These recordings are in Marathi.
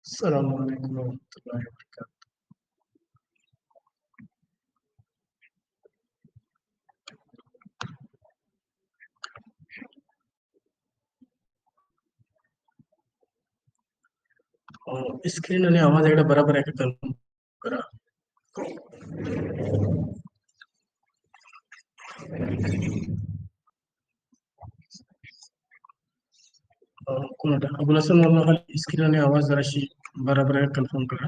अस्सलाम वालेकुम रहमतुल्लाहि व बरकातहू। स्क्रीन आणि आवाज एकदा बराबर आहे का कन्फर्म करा. कोणता अबुल हसन मोहम्मद स्क्रीन आणि आवाज जराशी बराबर आहे कन्फर्म करा.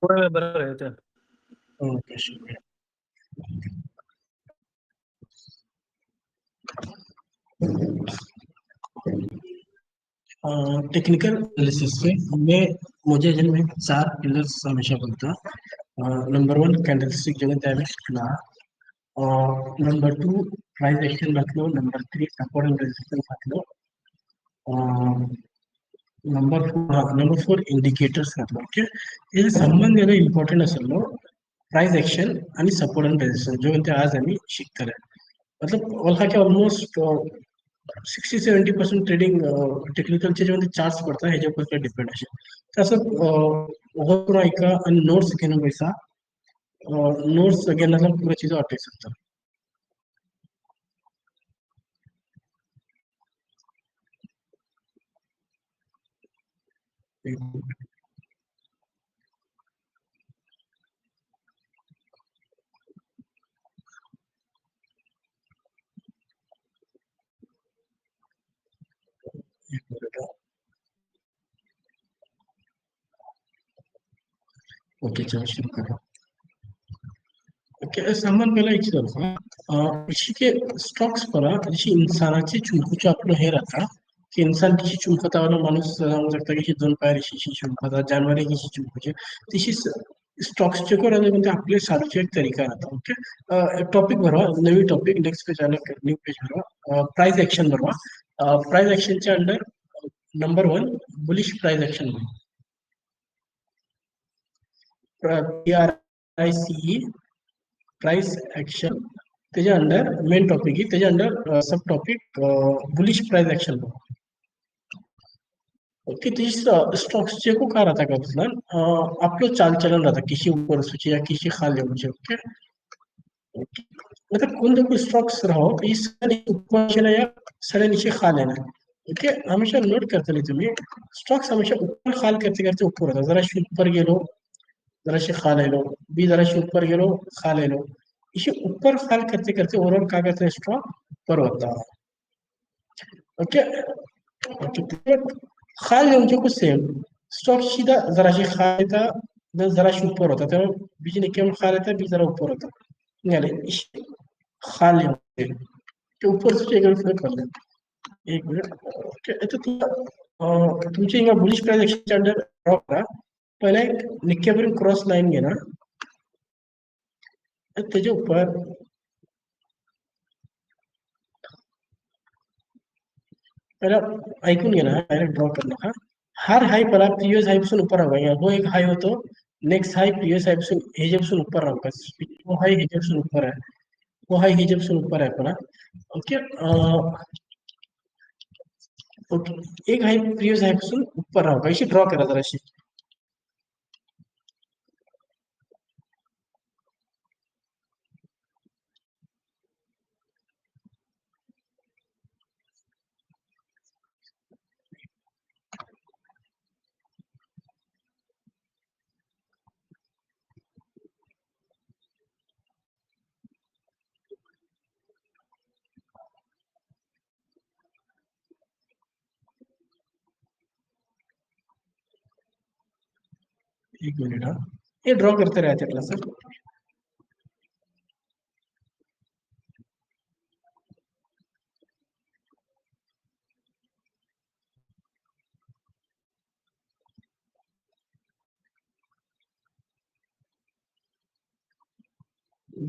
बरोबर आहे ते. ओके शुक्रिया. टेक्निकल एनालिसिस में मुझे जिनमें 4 पिलर्स हमेशा बोलता. नंबर 1 कैंडलस्टिक जो त्यावेळेस ना नंबर 2 प्राइस एक्शन घातलो. नंबर 3 सपोर्ट अँड रेजिस्टन्स घातलो. नंबर 4 इंडिकेटर्स घातलो. ओके हे संबंध याला इम्पॉर्टंट असेल नो प्राइस एक्शन आणि सपोर्ट अँड रेजिस्टन्स जो म्हणते आज आम्ही शिकतले. मतलब ओळखा की ऑलमोस्ट 60-70% ट्रेडिंग टेक्निकलचे जे चार्ट्स पडतात ह्याच्यावर डिपेंड असे तसं ओव्हर ऐका आणि नोट्स घेणं पैसा नोट्स घेण्याचा पुरा चीज वाटते सकता. एक मिनिट. ओके चलो शुरू करो. ओके सामान पहिला एक इशी के स्टॉक्स परा इशी इंसानाची चुंकूचे आपलं हे राहता की इंसान किशी चुंकता वाला माणूस सांगू शकता की 2 पाय इशी चुंकता जानवर किशी चुंकूचे तिशी स्टॉक्सचे को राहते म्हणजे आपले सारखे एक तरीका राहता. ओके टॉपिक भरवा नवी टॉपिक नेक्स्ट पेज आला न्यू पेज भरवा प्राइस एक्शन भरवा प्राइस एक्शनच्या under number 1 bullish price action PRICE price action त्याच्या अंडर मेन टॉपिक आहे त्याच्या under sub topic bullish price action okay तीस स्टॉक्स चे को काय राहता का मतलब आपलं चालचलन राहता किशी ऊपर सूची या किशी खाली म्हणजे ओके मतलब कोणते कोई स्टॉक्स रहो इस ऊपर चला या साढ़े नीचे खा लेना. ओके हमेशा नोट करते नहीं तुम्हें स्टॉक्स हमेशा ऊपर खाल करते करते ऊपर होता जरा ऊपर गेलो जराशी खा ले लो बी जराशी ऊपर गेलो खा ले लो इसे ऊपर खाल करते करते ओवरऑल क्या करते हैं स्टॉक ऊपर होता है. ओके ओके खाल म्हणजे को सेम स्टॉक सीधा जराशी खा लेता जराशी ऊपर होता तेव्हा बीजी ने केवळ खा लेता बी जरा ऊपर होता यानी इसे खा ले ते ऊपर से एक फरक कर ले. एक मिनिट ओके तो तुमच्या इंगा bullish price exchange under drop करा पहिला एक निक्क्यापर्यंत क्रॉस लाईन घे ना त्याच्या ऊपर पहिला ऐकून घे ना डायरेक्ट ड्रॉ कर नका हर हाय पहिला प्रिव्हियस हाय पासून ऊपर राहा या हो एक हाय होतो नेक्स्ट हाय प्रिव्हियस हाय पासून ह्याच्यापासून ऊपर राहू का वो हाय ह्याच्यापासून ऊपर आहे वो हाय ह्याच्यापासून ऊपर आहे पहिला ओके ओके एक हाय प्रिव्हियस हाय पासून ऊपर राहू का अशी ड्रॉ करा जराशी एक मिनिट हा हे ड्रॉ करते राहते क्लास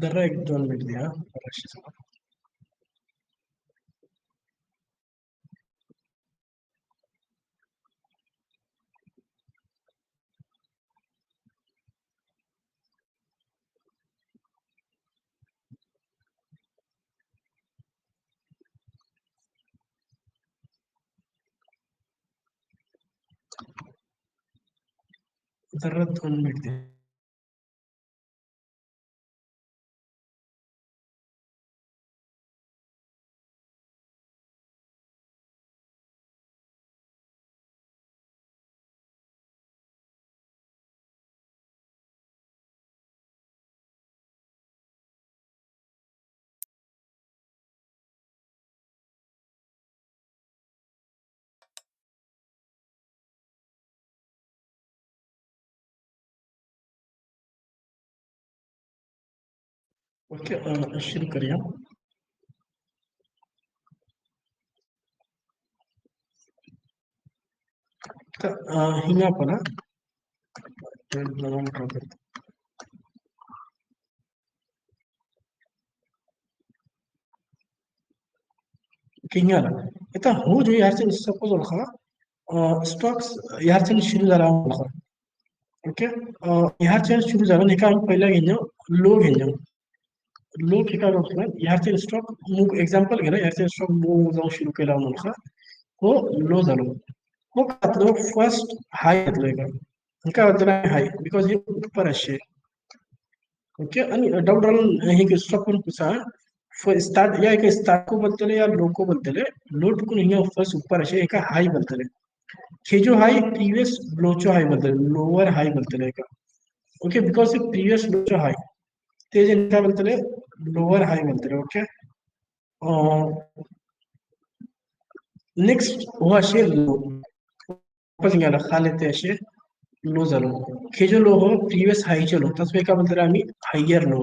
जरा 1-2 मिनिट द्या जराशी जरा 2 मिनिट दे. ओके, शुरू करूया. तर हिंगा आपण ड्रॉ करतो. हिंगाला आता हो जो यार सपोज ओळखा स्टॉक्स ह्याच्या सुरू झाला ओळखा. ओके, ह्याच्या सुरू झाला नाही का आम्ही पहिला घेणं लो घेणं लो ठिकाण होतं ह्याचे स्टॉक मूग एक्झाम्पल घे ना ह्याचे स्टॉक मूग जाऊन सुरू केला ओळखा हो लो झालो हो घातलो फर्स्ट हाय घातलोय का काय होतं हाय बिकॉज हे ऊपर असे ओके आणि डाउट राहून हे स्टॉक पण पुसा स्टार्ट या एक स्टार्ट को बोलते या लो को बोलते लो टुकून हिंगा फर्स्ट ऊपर असे एका हाय बोलते हे जो हाय प्रीवियस लोचो हाय बोलते लोअर हाय बोलते का ओके बिकॉज प्रीवियस लोचो हाय ते जे काय बोलते लोअर हाय बोलते ओके नेक्स्ट हो असे लो वापस घ्यायला खाली ते असे लो झालो हे जो लो हो प्रीवियस हायचे लो तसं एका बोलतो आम्ही हायर लो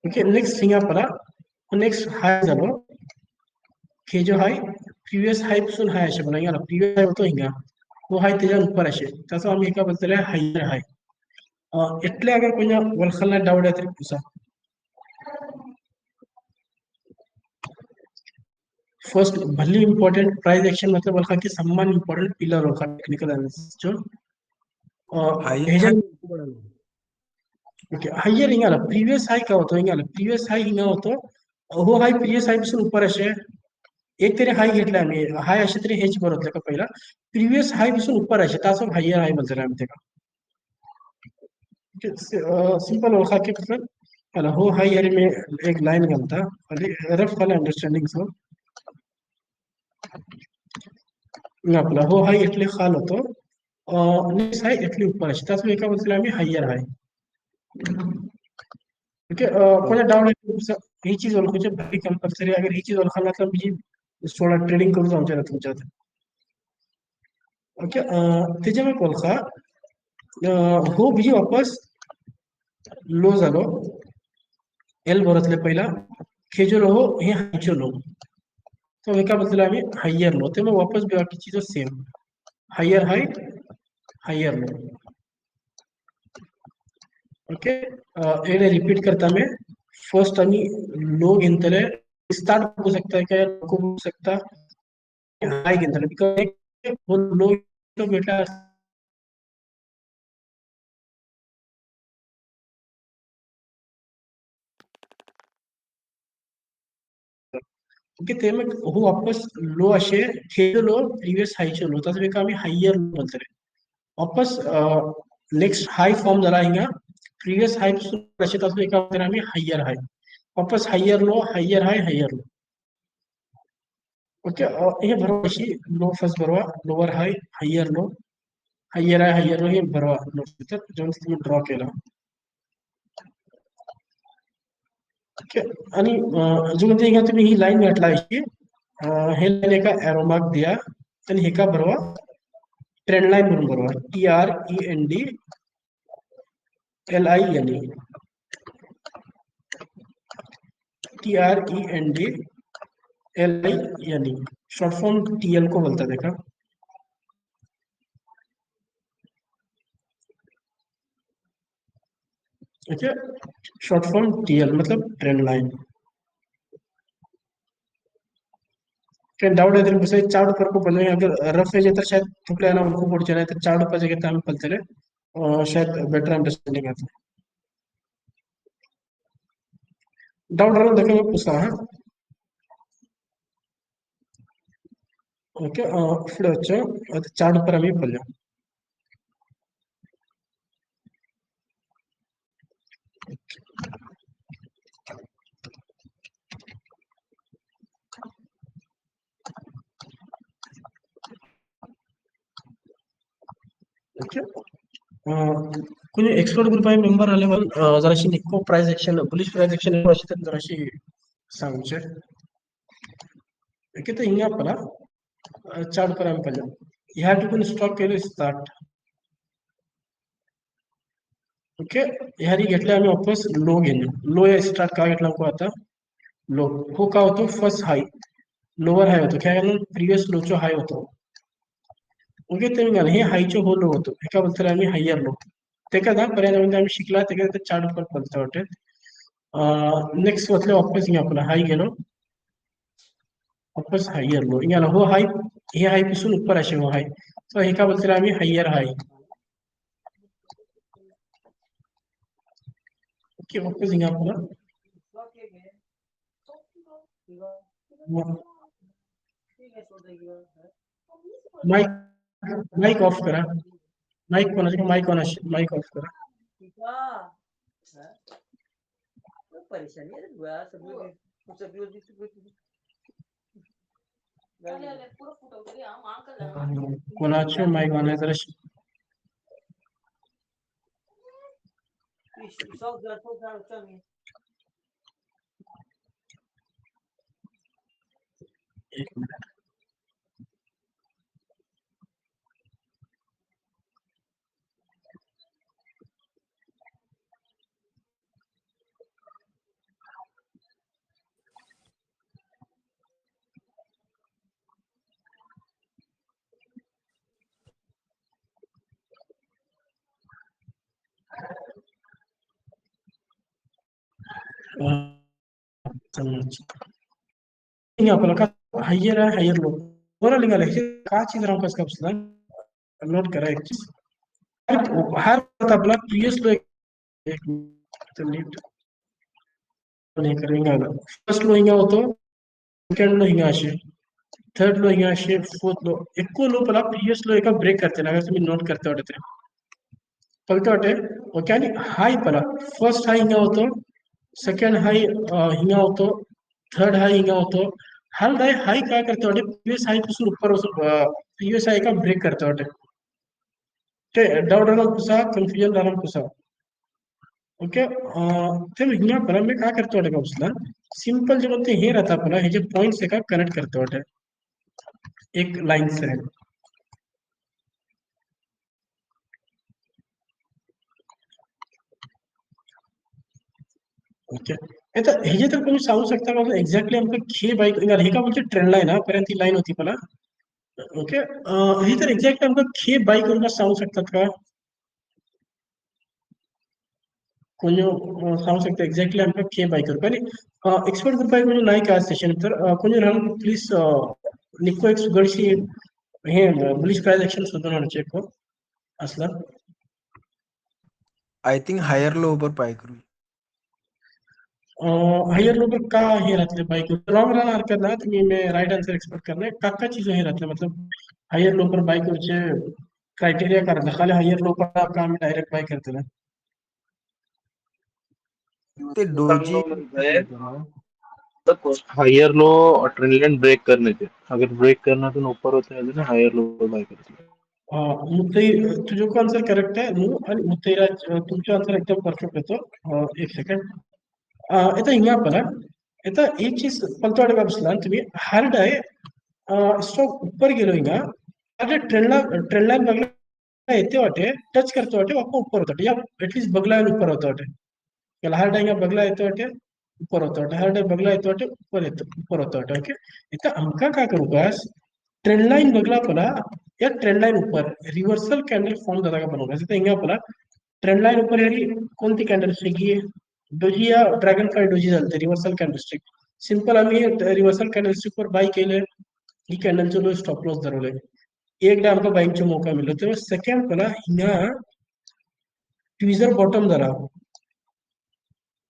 ओके नेक्स्ट हिंगा परा नेक्स्ट हाय झालो हे जो हाय प्रीवियस हाय पासून हाय असे म्हणा याला प्रीवियस हाय होतो हिंगा वो हाय त्याच्या ऊपर असे तसं आम्ही एका बोलतो हायर हाय એટલે अगर कोई वलखलना डाउट है तो पूछा फर्स्ट भली इंपॉर्टेंट प्राइस एक्शन मतलब वलखा की सम्मान इंपॉर्टेंट पिलर होगा टेक्निकल एनालिसिस जो हायर हेजन हाय ओके हायर हिंगाला प्रीवियस हाय का होतो हिंगाला प्रीवियस हाय हिंगा होतो हो हाय प्रीवियस हाय पासून ऊपर असे एक तरी हाय घेतला आम्ही हाय असे तरी हेच बरोबर का पहिला प्रीवियस हाय पासून ऊपर असे तास हायर हाय म्हणतो आम्ही ते का सिंपल ओळखा की कसं अला हो हाय यार में एक लाइन घालता आणि रफ वाला अंडरस्टँडिंग सो आपला हो हाय એટલે खाल होतो नेक्स्ट हाय એટલે ऊपर असे त्याच एका बदला आम्ही हायर हाय ओके कोणा डाऊन ही चीज ओळखूची भारी कंपल्सरी अगर ही चीज ओळखायला तर म्हणजे थोडा ट्रेडिंग करून आमच्या तुमच्यात ओके त्याच्यामुळे ओळखा हो बीजी वापस लो झालो एल भरतले पहिला खेजो हो हे हायचो लो तो एका बदला आम्ही हायर लो ते मग वापस बाकी चीज सेम हायर हाय हायर लो ओके ये रिपीट करता मैं फर्स्ट आणि लो घेतले स्टार्ट होऊ सकता है क्या लो होऊ सकता हाय घेतले बिकॉज लो तो बेटा ओके ते मग हो वापस लो असे खेळलो प्रिव्हियस हायचे लो तसं एक आम्ही हायर लो बोलतले वापस नेक्स्ट हाय फॉर्म झाला हिंगा प्रिव्हियस हाय असे तसं एका आम्ही हायर हाय वापस हायर लो ओके हे बरोबर अशी लो फर्स्ट बरोबर लोअर हाय हायर लो हे बरोबर लो जेव्हा तुम्ही ड्रॉ केला ओके आणि जो म्हणजे हिंगा तुम्ही ही लाईन घातला अशी हे लाईन एका एरो मार्क दिया आणि हे का बरोबर ट्रेंड लाईन म्हणून बरोबर TRENDLINE TRENDLINE short form TL को बोलता देखा ओके शॉर्ट फॉर्म TL मतलब ट्रेंड लाइन क्या डाउट है तेरे को से चार्ट पर को पहले अगर रफ है तो शायद थोड़ा ना उनको पड़ चला तो चार्ट पर जगह हम पल चले शायद बेटर अंडरस्टैंडिंग आता डाउट रहा देखो मैं पूछता हूँ ओके फुडें वच्चो चार्ट पर आमी पळया ओके कोणी एक्सपर्ट ग्रुप आहे मेंबर आले पण जराशी निको price action bullish price action अशी तर जराशी सांगचे ओके तो हिंगा पला चार्ट पर आमी पळया ह्या ठिकाणी स्टॉक केले स्टार्ट ओके ह्यारी घेतले आम्ही वापस लो घेणे लो या स्टार्ट का घेतला को आता लो हो का होतो फर्स्ट हाय लोअर हाय होतो क्या कारण प्रिव्हियस लोचो हाय होतो ओके ते मी हे हायचो हो लो होतो एका बोलतो आम्ही हायर लो ते का ना पर्याय आम्ही शिकला ते का चार्ट पर बोलतो वाटते नेक्स्ट वतले वापस हिंगा आपला हाय गेलो वापस हायर लो हिंगा हो हाय हे हाय पासून ऊपर असे हो हाय सो हे का बोलतो आम्ही हायर हाय ओके वापस हिंगा आपला माइक माइक ऑफ करा माइक कोणाचे माइक ऑन माइक ऑफ करा परेशानी है बुआ सब लोग कोणाचे माइक ऑन आहे जरा एक मिनिट आपला का हायर आहे हायर लो बरं लिंगाला हे का चीज राहून कसं कापसला नोट करा एक चीज हर आपला प्रीवियस लो एक नीट नाही करेंगे फर्स्ट लो हिंगा होतो सेकंड लो हिंगा असे थर्ड लो हिंगा असे फोर्थ लो एको लो पला प्रीवियस लो एका ब्रेक करते ना अगर तुम्ही नोट करते वाटते पलते वाटे ओके आणि हाय पला फर्स्ट हाय हिंगा होतो सेकंड हाय हिंगा होतो थर्ड हाय हिंगा होतो हर हाय हाय काय करते वाटे प्रीवियस हाय पासून ऊपर प्रीवियस हाय का ब्रेक करते वाटे ते डाउट आला कुसा कन्फ्युजन आला कुसा ओके ते हिंगा पला मी काय करते वाटे का सिंपल जे बोलते हे रहता पला हे जे पॉइंट्स है का कनेक्ट करते वाटे एक लाइन से ओके आता हे जे तर तुम्ही सांगू शकता का एक्झॅक्टली आमचं खे बाईक हे का म्हणजे ट्रेंड लाईन हा पर्यंत ती लाईन होती मला ओके हे तर एक्झॅक्ट आमचं खे बाईक करून सांगू शकतात का कोणी सांगू शकता एक्झॅक्टली आमचं खे बाईक करू पण एक्सपर्ट ग्रुप आहे म्हणजे नाही का सेशन तर कोणी राहून प्लीज निको एक सुगडशी हे बुलिश प्राइस ऍक्शन शोधून चेक हो असला आई थिंक हायर लो ऊपर पाय करू हायर लोग का हे रहते बाइक लॉन्ग रन हरकत ना तुम्ही मैं राइट आंसर एक्सपेक्ट करना है का चीजें हे रहते मतलब हायर लो पर बाइक चे क्राइटेरिया का रहता खाली हायर लो पर आप काम डायरेक्ट बाइक करते ना ते doji higher low trend line break करने थे अगर ब्रेक करना तो ऊपर होते हैं ना हायर लो पर बाय करते मुद्दई तुझे को आंसर करेक्ट आहे नु आणि मुद्दईरा तुमचा आंसर एकदम परफेक्ट येतो एक सेकंड इथं हिंगा पला इथं एक चीज पलतवाडे का बसला तुम्ही हार्ड आहे स्टॉक ऊपर गेलो हिंगा अरे ट्रेंड लाइन बगला येते वाटे टच करते वाटे वापस ऊपर होता या एटलीस्ट बगला ऊपर होता वाटे याला हार्ड आहे बगला येते वाटे ऊपर होता वाटे हार्ड आहे बगला येते वाटे ऊपर होता वाटे ओके इथं आमका काय करू बस ट्रेंड लाइन बगला पला या ट्रेंड लाइन ऊपर रिवर्सल कैंडल फॉर्म दादा का बनवगा इथं हिंगा पला ट्रेंड लाइन ऊपर यारी कोणती कॅन्डल स्टिक ही डोजी या ड्रॅगन फ्लाय डोजी चालते रिव्हर्सल कॅन्डलस्टिक सिंपल आम्ही रिव्हर्सल कॅन्डलस्टिक वर बाय केले ही कॅन्डलचे लो स्टॉप लॉस धरवले एकदा आमका बाईंगचे मौका मिळलो तेव्हा सेकंड पला हिंगा ट्विझर बॉटम धरा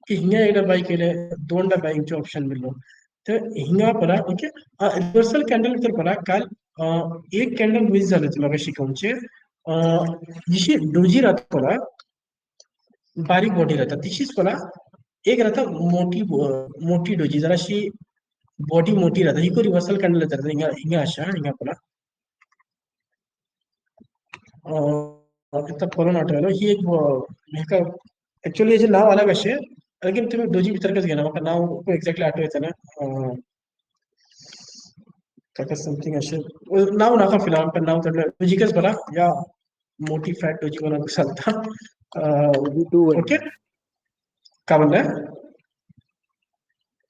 की हिंगा एकदा बाय केले दोनदा बाईंगचे ऑप्शन मिळलो तर हिंगा पला ओके रिव्हर्सल कॅन्डल तर पला काल एक कॅन्डल मिस झालं तुला का शिकवणचे जशी डोजी राहत पळा बारीक बॉडी राहता तशीच पळा एक राहता मोठी डोजी जराशी बॉडी मोठी राहता ही रिव्हर्सल कॅन्डल येतात हिंगा अशा हिंगा पळा आता पळून आठवलं ही एक हेका ऍक्च्युअली याचे नाव अलग असे लेकिन तुम्ही डोजी भितरकच घेणार म्हाका नाव एक्झॅक्टली आठवयचं ना ताका समथिंग असे नाव नाका फिलहाल पण नाव त्यातलं डोजीकच बरा या मोठी फॅट डोजी मला चालता OG2 ओके का म्हणलं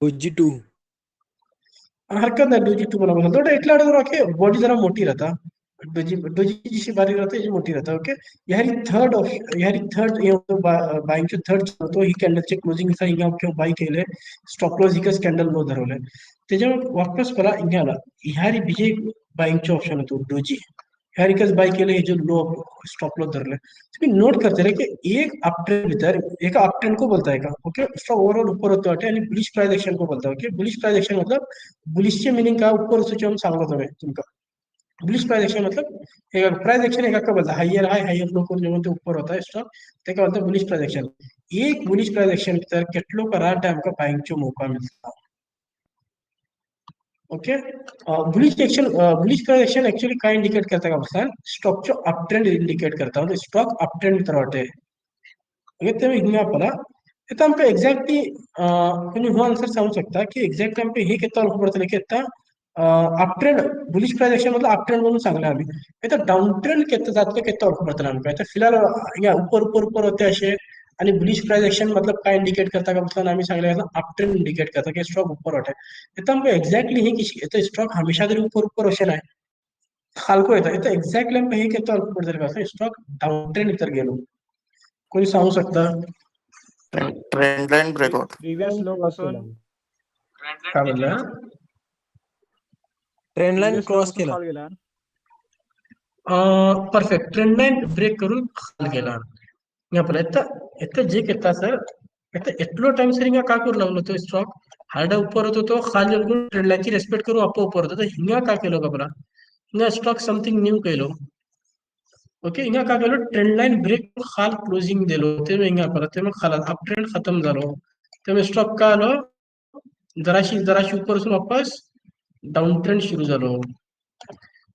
OG2 हरकत नाही डोजी तुम्हाला बोला थोडं इटला ओके बॉडी जरा मोठी राहता डोजी जशी बारीक राहते जी मोठी राहता ओके ह्यारी थर्ड बाईंगचे थर्ड होतो ही कॅन्डलचे क्लोजिंग हिंगा किंवा बाई केले स्टॉप लॉस हिकच कॅन्डल लो धरवले त्याच्यावर वापस परा हिंगाला ह्यारी बीजे बाईंगचे ऑप्शन होतो डोजी ह्यारिकच बाई केले हे जो लो स्टॉप लॉस धरले तुम्ही नोट करते रहे कि एक अपट्रेंड भीतर एक अपट्रेंड को बोलता है का ओके उसका ओवरऑल ऊपर होता है आणि बुलिश प्राइस एक्शन को बोलता है ओके बुलिश प्राइस एक्शन मतलब बुलिशचे मीनिंग का ऊपर सूची हम सांगत हवे तुमका बुलिश प्राइस एक्शन मतलब एक प्राइस एक्शन एक का बोलता हायर हाई हायर लो को जो ऊपर होता है स्टॉक ते का बोलता है बुलिश प्राइस एक्शन एक बुलिश प्राइस एक्शन भीतर कितलो करा टाइम का बाइंग जो मौका मिलता okay bullish price action actually काय इंडिकेट करता का बघा स्टॉकचो अप ट्रेंड इंडिकेट करता म्हणजे स्टॉक अप ट्रेंड भितर वाटे म्हणजे ते हिंगा पला आता आमकां एक्झॅक्टली तुम्ही हो आन्सर सांगू शकता की एक्झॅक्ट आमकां हे केत्ता वळखू पडतले की आता up trend bullish price action मतलब अप ट्रेंड म्हणून सांगले आम्ही आता डाऊन ट्रेंड केत्ता जातलो केत्ता वळखू पडतले आमकां आता फिलहाल या ऊपर होते असे आणि बुलिश प्राइस एक्शन मतलब काय इंडिकेट करता का मतलब आम्ही सांगले अप ट्रेंड इंडिकेट करता की स्टॉक ऊपर वाटे आता आमकां एक्झॅक्टली हे की स्टॉक हमेशा तरी ऊपर असे नाही खालको येता इथं एक्झॅक्टली आमकां हे केत्ता वळखू पडतले का स्टॉक डाऊन ट्रेंड भितर गेलो कोणी सांगू शकता trend line breakout previous low cross पासून केला काय म्हणलं trend line previous low cross पासून केला खाली गेला परफेक्ट ट्रेंड लाइन ब्रेक करून खाल गेला यहाँ पर इतना जे कितना सर इतना इतलो टाइम सर हिंगा का करू लागलो तो स्टॉक हार्डा ऊपर होतो तो खाली करून ट्रेंड लाईनची रेस्पेक्ट करू अप्पा ऊपर होतो तर हिंगा का केलो का बरा हिंगा स्टॉक समथिंग न्यू केलो ओके हिंगा का केलो ट्रेंड लाइन ब्रेक खाल क्लोजिंग दिलो ते हिंगा परत ते मग खाला अप ट्रेंड खतम झालो ते स्टॉक का आलो जराशी ऊपर असून वापस डाऊन ट्रेंड सुरू झालो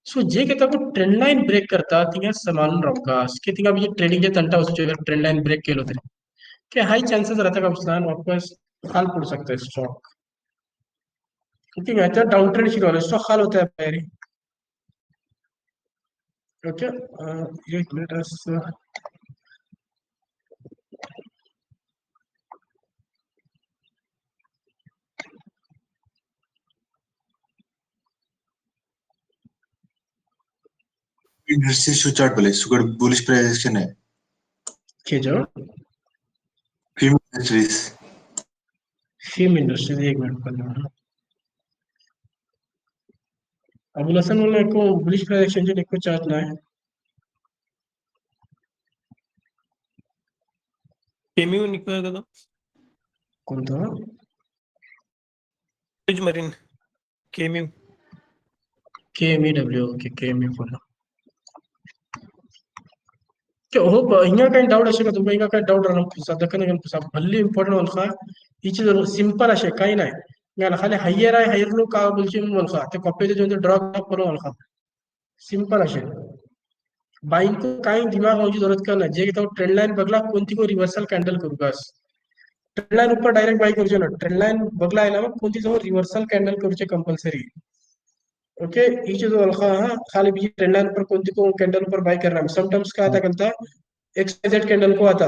सो जे कहता को ट्रेंड लाइन ब्रेक करता तिंगा समान रवकास कि तिंगा म्हणजे ट्रेडिंग तंटा वस्तू अगर ट्रेंड लाइन ब्रेक केलो तरी कि हाई चांसेस रहता का उसला वापस खाल पड़ सकता है स्टॉक ठीक है तो डाउन ट्रेंड शुरू हो स्टॉक खाल होता है पहले ओके एक मिनट इंडस्ट्री शो चार्ट बोले सुगर बुलिश प्राइस एक्शन है के जो फिल्म इंडस्ट्रीज फिल्म इंडस्ट्री एक मिनट पहले अबुल हसन बोलने को बुलिश प्राइस एक्शन जो को चार्ट ना है केम्यू निघतोय का तो कौन था ब्रिज मरीन केम्यू KMEW ओके KME बोला हो हिंगा काही डाऊट असे का तुम्ही हिंगा काही डाऊट राहणार पुसा दखन घेऊन पुसा भल्ली इम्पॉर्टंट वलखा हिची जर सिंपल असे काही नाही याला खाली हायर आहे हायर लो का बोलचे म्हणून वलखा ते कॉपी जो ड्रॉ करून वलखा सिंपल असे बाइंग को काही दिमाग होने की जरूरत का ना जे तो ट्रेंड लाइन बगला कोणती को रिव्हर्सल कॅन्डल करू बस ट्रेंड लाइन ऊपर डायरेक्ट बाई करूचे ना ट्रेंड लाइन बगला आहे ना मग कोणती जवळ रिव्हर्सल कॅन्डल करूचे कंपल्सरी ओके ये चीज अलखा हाँ खाली भी ट्रेंड लाइन पर कोणती को कैंडल पर बाय करना है समटाइम्स क्या आता करता XYZ कैंडल को आता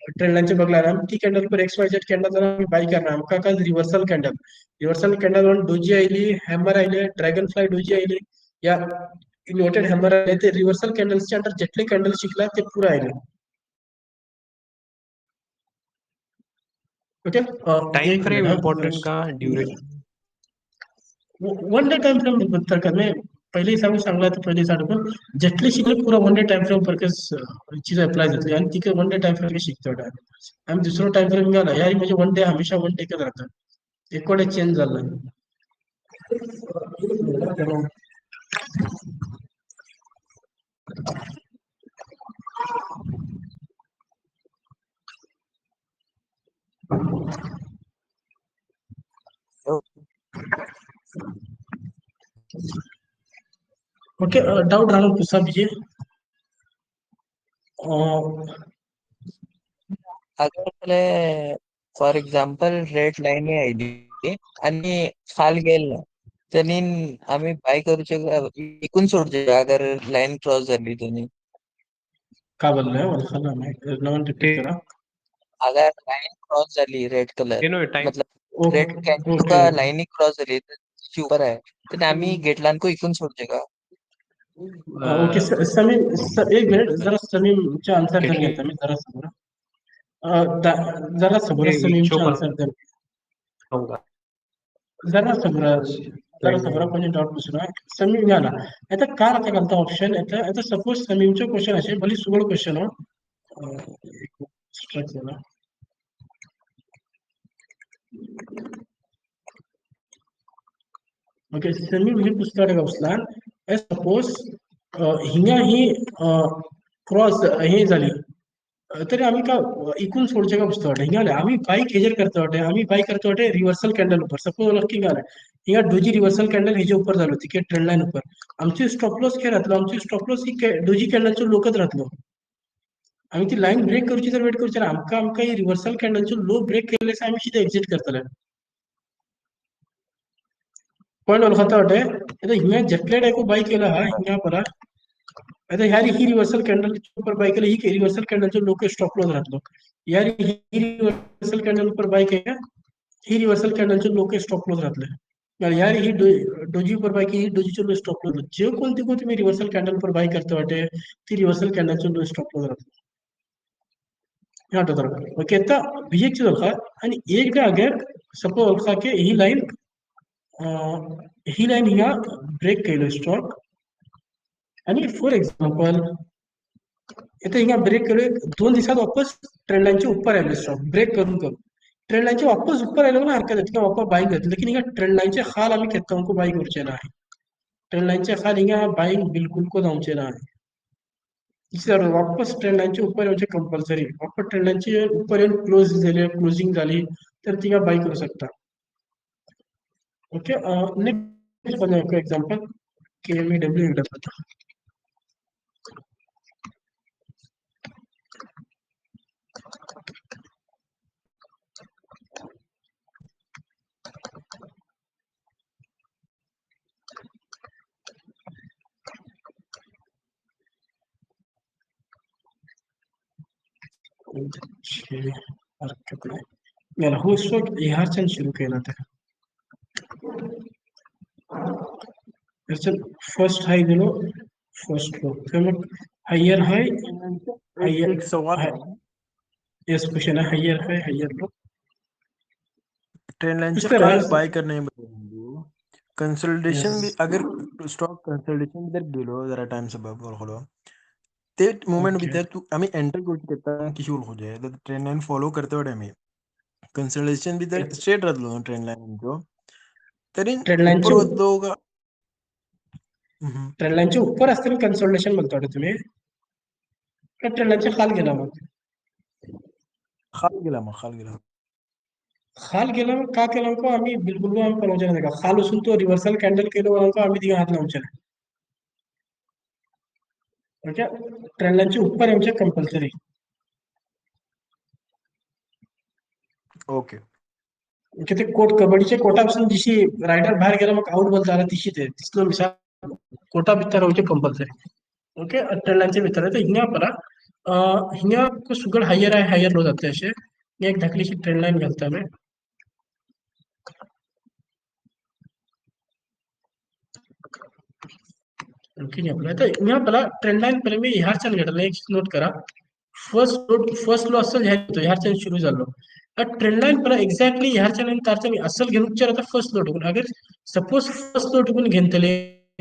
ट्रेंड लाइन से बगला रहा ती कैंडल पर XYZ कैंडल जरा बाय करना है का रिव्हर्सल कैंडल वन डोजी आईली हैमर आईले ड्रॅगन फ्लाय डोजी आईले या इन्वर्टेड हैमर आईले ते रिव्हर्सल कॅन्डल्सचे अंडर जेटले कॅन्डल शिकला ते पुरा आईले ओके टाइम फ्रेम इम्पॉर्टंट का duration one day time frame बद्दल का मैं पहले ही सांगला तर पहिले सांगतो पण जेटली शिकले पुरा वन डे टाइम फ्रेम पर चीज अप्लाय जातली आणि तिकडे वन डे टाइम फ्रेम शिकतो आम्ही दुसरं टाइम फ्रेम गेला यार म्हणजे वन डे हमेशा वन डे का राहतं एक चेंज झालं ओके, डाउट रहा पूछा दीजिए। अगर for example red line oily आणि खाल गेलं त्यांनी आम्ही बाय करूचे इकून सोडचे अगर लाईन क्रॉस झाली त्यांनी क्या बोल रहे हैं वो खाना में नॉन रिपीट करा। अगर लाईन क्रॉस झाली रेड कलर नो टाइम मतलब ओके रेड कॅन्डल ओके का लाईन क्रॉस झाली तर ऊपर आहे तर आम्ही गेट लाईन को इकून सोडचे का ओके समीम एक मिनिट जरा समीमचे आन्सर देऊन घेता मी जरा समोर जरा समोर समीमचे आन्सर देऊन होगा जरा समोर कोणी डाउट पूछना समीम घ्याला आता काय आता घालता ऑप्शन आता सपोज समीमचे क्वेश्चन असे भले सुगड क्वेश्चन हो स्ट्रक झाला ओके समीम ही पुस्तक गावसला सपोज हिंगा ही क्रॉस हे झाली तरी आम्ही का इकून सोडचे का पुस्तक वाटे हिंगा आम्ही बाईक हेजर करतो वाटे आम्ही बाईक करतो वाटे रिव्हर्सल कॅन्डल ऊपर सपोज नक्की गाले हिंगा डोजी रिव्हर्सल कॅन्डल हेजे ऊपर झालो तिके ट्रेंड लाईन ऊपर आमची स्टॉप लॉस काय राहतलो आमची स्टॉप लॉस ही डोजी कॅन्डलचो लोकच राहतलो आम्ही ती लाईन ब्रेक करूची तर वेट करूची आमका ही रिव्हर्सल कॅन्डलचो लो ब्रेक केले आम्ही सीधे एक्झिट करतले पॉइंट ओळखता वाटे आता हिंगा जेटलेट एको बाय केला हा हिंगा परा आता ह्यारी ही रिव्हर्सल कॅन्डल ऊपर बाय केलं ही रिव्हर्सल कॅन्डलचो लोक स्टॉप लॉस राहतलो यार ही रिव्हर्सल कॅन्डल ऊपर बाय केला ही रिव्हर्सल कॅन्डलचो लोक स्टॉप लॉस राहतले यार ही डोजी ऊपर बाय की ही डोजीचो लो स्टॉप लॉस जे कोणती को तुम्ही रिव्हर्सल कॅन्डल ऊपर बाय करते वाटे ती रिव्हर्सल कॅन्डलचो लो स्टॉप लॉस राहतलो ह्या आठवतं ओके आता बीजे चीज ओळखा आणि एकदा अगर सपोज ओळखा की ही लाईन हिंगा ब्रेक केलं स्टॉक आणि फॉर एक्झाम्पल इथे हिंगा ब्रेक केलं 2 दिवसात वापस ट्रेंड लाईनच्या ऊपर आले स्टॉक ब्रेक करून ट्रेंड लाईनच्या वापस ऊपर आले ना हरकत आहे वापस बाईंग घेतलं लेकिन हिंगा ट्रेंड लाईनचे खाल आम्ही खेळतो हमको बाई करचे ना आहे ट्रेंड लाईनचे खाल हिंगा बाईंग बिलकुल को जाऊचे ना आहे सर वापस ट्रेंड लाईनच्या ऊपर येऊचे कंपल्सरी वापस ट्रेंड लाईनचे ऊपर येऊन क्लोज झाले क्लोजिंग झाली तर तिंगा बाई करू शकता ओके नेक्स्ट बघा एक एग्जांपल KMEW एकदा पहा हरकत नाही याला हो स्टॉक ह्याच्यानं सुरू केला तर फर्स्ट हाई गेलो फर्स्ट लो फिर मग हायर हाय एक सवाल है यस क्वेश्चन है हायर लो ट्रेंड लाईनचे इस तरह खाल है बाय करणे कंसल्टेशन यस अगर स्टॉक कंसल्टेशन जर गेलो जरा टाइम सबब ओळखलो ते मोमेंट ओके भितर तू आम्ही एंटर करू शकता किशी ओळखू जाय तर ट्रेंड लाईन फॉलो करते वाटे आम्ही कंसल्टेशन भितर स्ट्रेट राहतलो ट्रेंड लाईन तरी ट्रेंड ऊपर लाईनचे वरतो का ट्रेंड लाईनचे ऊपर असताना कन्सल्टेशन म्हणतो तुम्ही का ट्रेंड लाईनच्या खाल गेला मग खाल गेला खाल गेला मग का केला को आम्ही बिलकुल आम्ही बनवचे नाही का खाल असून तो रिव्हर्सल कॅन्डल केलो को आम्ही तिघा हात लावचे नाही ओके ट्रेंड लाईनचे ऊपर येऊचे कंपल्सरी ओके ओके ते कोट कबड्डीच्या कोटापासून जिशी रायडर बाहेर गेला मग आउट बॉल झाला तिशी ते तिसलो मिसाल कोटा भितर होते कंपल्सरी ओके ट्रेंड लाईनच्या भितर आहे तर हिंगा परा हिंगा को सुगड हायर लो जाते असे एक धाकलीशी ट्रेंड लाईन घालता मी आणखी आपलं आता हिंगा पला ट्रेंड लाईन पहिले मी ह्याच्यान घेतलं एक नोट करा फर्स्ट लो असेल ह्याच्यान सुरू झालो ट्रेंड लाईन पला एक्झॅक्टली ह्याच्यान तारच्यान असल घेऊन आता फर्स्ट लो ठेवून अगर सपोज फर्स्ट लो ठेवून घेतले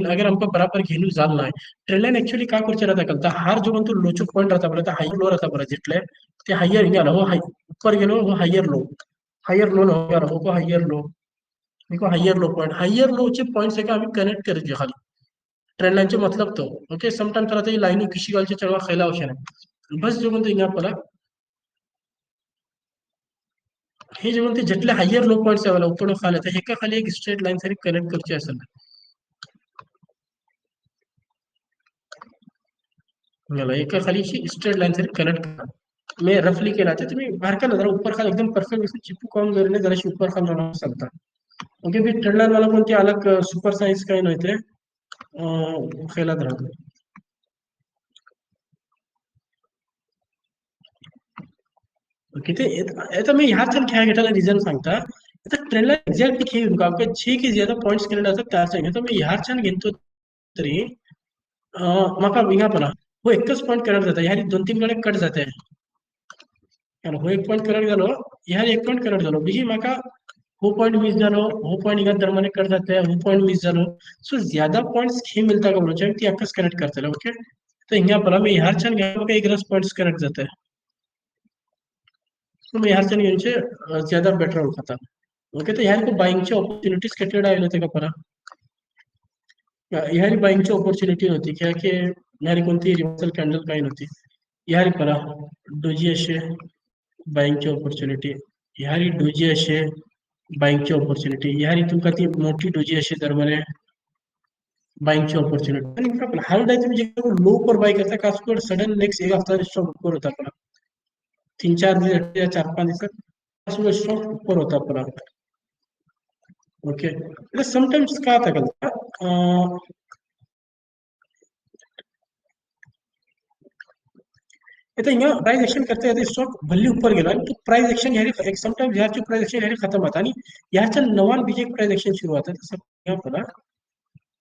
अगर हमको बराबर घेणू झालं नाही ट्रेंड लाईन एक्चुअली काय करचे राहता कळता हार जो तो लोचो पॉइंट राहता बरं हायर लो राहता बरं जितले ते हायर गेला हो हाय ऊपर गेलो हो हायर लो ना हो हायर लो देखो हायर लो चे पॉइंट से आम्ही कनेक्ट करायचे खाली ट्रेंड लाइन चे मतलब तो ओके समटाइम तरह ये लाइन किसी गाल से चढ़वा खेला ऑप्शन है बस जो बनते यहाँ पर हे जे म्हणते जितले हायर लो पॉइंट्स आहे उपड खाली तर एका खाली एक स्ट्रेट लाईन सारी कनेक्ट करची असेल मला एका खाली स्ट्रेट लाईन सारी कनेक्ट करा मैं रफली केला तर तुम्ही बाहेर का जरा ऊपर खाली एकदम परफेक्ट चिपू कॉम करणे जराशी ऊपर खाली राहू शकता ओके भी ट्रेंड लाईन वाला कोणती अलग सुपर साइज काही नव्हते खेळत राहतो ओके ते आता मैं ह्या चल खेळा घेताना रिझन सांगता आता ट्रेंड लाईन एक्झॅक्टली खेळून का आपल्या 6 की ज्यादा पॉइंट्स केलेले असतात त्याच आहे तर मी ह्या छान घेतो तरी म्हाका हिंगा पला हो एकच पॉइंट कनेक्ट जाता ह्या 2-3 कडे कट जाते आणि हो एक पॉइंट कनेक्ट झालो ह्या एक पॉइंट कनेक्ट झालो बीजी म्हाका हो पॉइंट मिस झालो हो पॉइंट हिंगा दरम्यान कट जाते हो पॉइंट मिस झालो सो ज्यादा पॉइंट्स हे मिलता का बोलो ती एकच कनेक्ट करता ओके तो हिंगा पला मी ह्या छान घ्या म्हाका एक रस पॉइंट्स कनेक्ट जाते तो मैं ह्या छान घेऊनचे ज्यादा बेटर होता ओके तो ह्या को बाइंगचे ऑपॉर्च्युनिटीज किती आले होते का परा ह्यारी बाईंगची ऑपॉर्च्युनिटी नव्हती किंवा की ह्यारी कोणती रिव्हर्सल कॅन्डल काही नव्हती ह्यारी परा डोजी असे बाईंगची ऑपॉर्च्युनिटी ह्यारी डोजी असे बाईंगची ऑपॉर्च्युनिटी ह्यारी तुमका ती मोठी डोजी असे दरम्यान बाईंगची ऑपॉर्च्युनिटी आणि आपण हर डे तुम्ही जे लो पर बाय करता कासकोड सडन नेक्स्ट एक हफ्ता स्टॉक ऊपर होता परा 3-4 दिवस या 4-5 दिवसात कासकोड स्टॉक ऊपर होता परा ओके समटाइम्स काय आता करता आता हिंगा प्राइस एक्शन करते करते स्टॉक भल्ली ऊपर गेला आणि तो प्राइस एक्शन ह्यारी समटाइम्स ह्याची प्राइस एक्शन ह्यारी खतम होता आणि ह्याच्या नवान बीजे प्राइस एक्शन सुरू होता तसं ह्या पला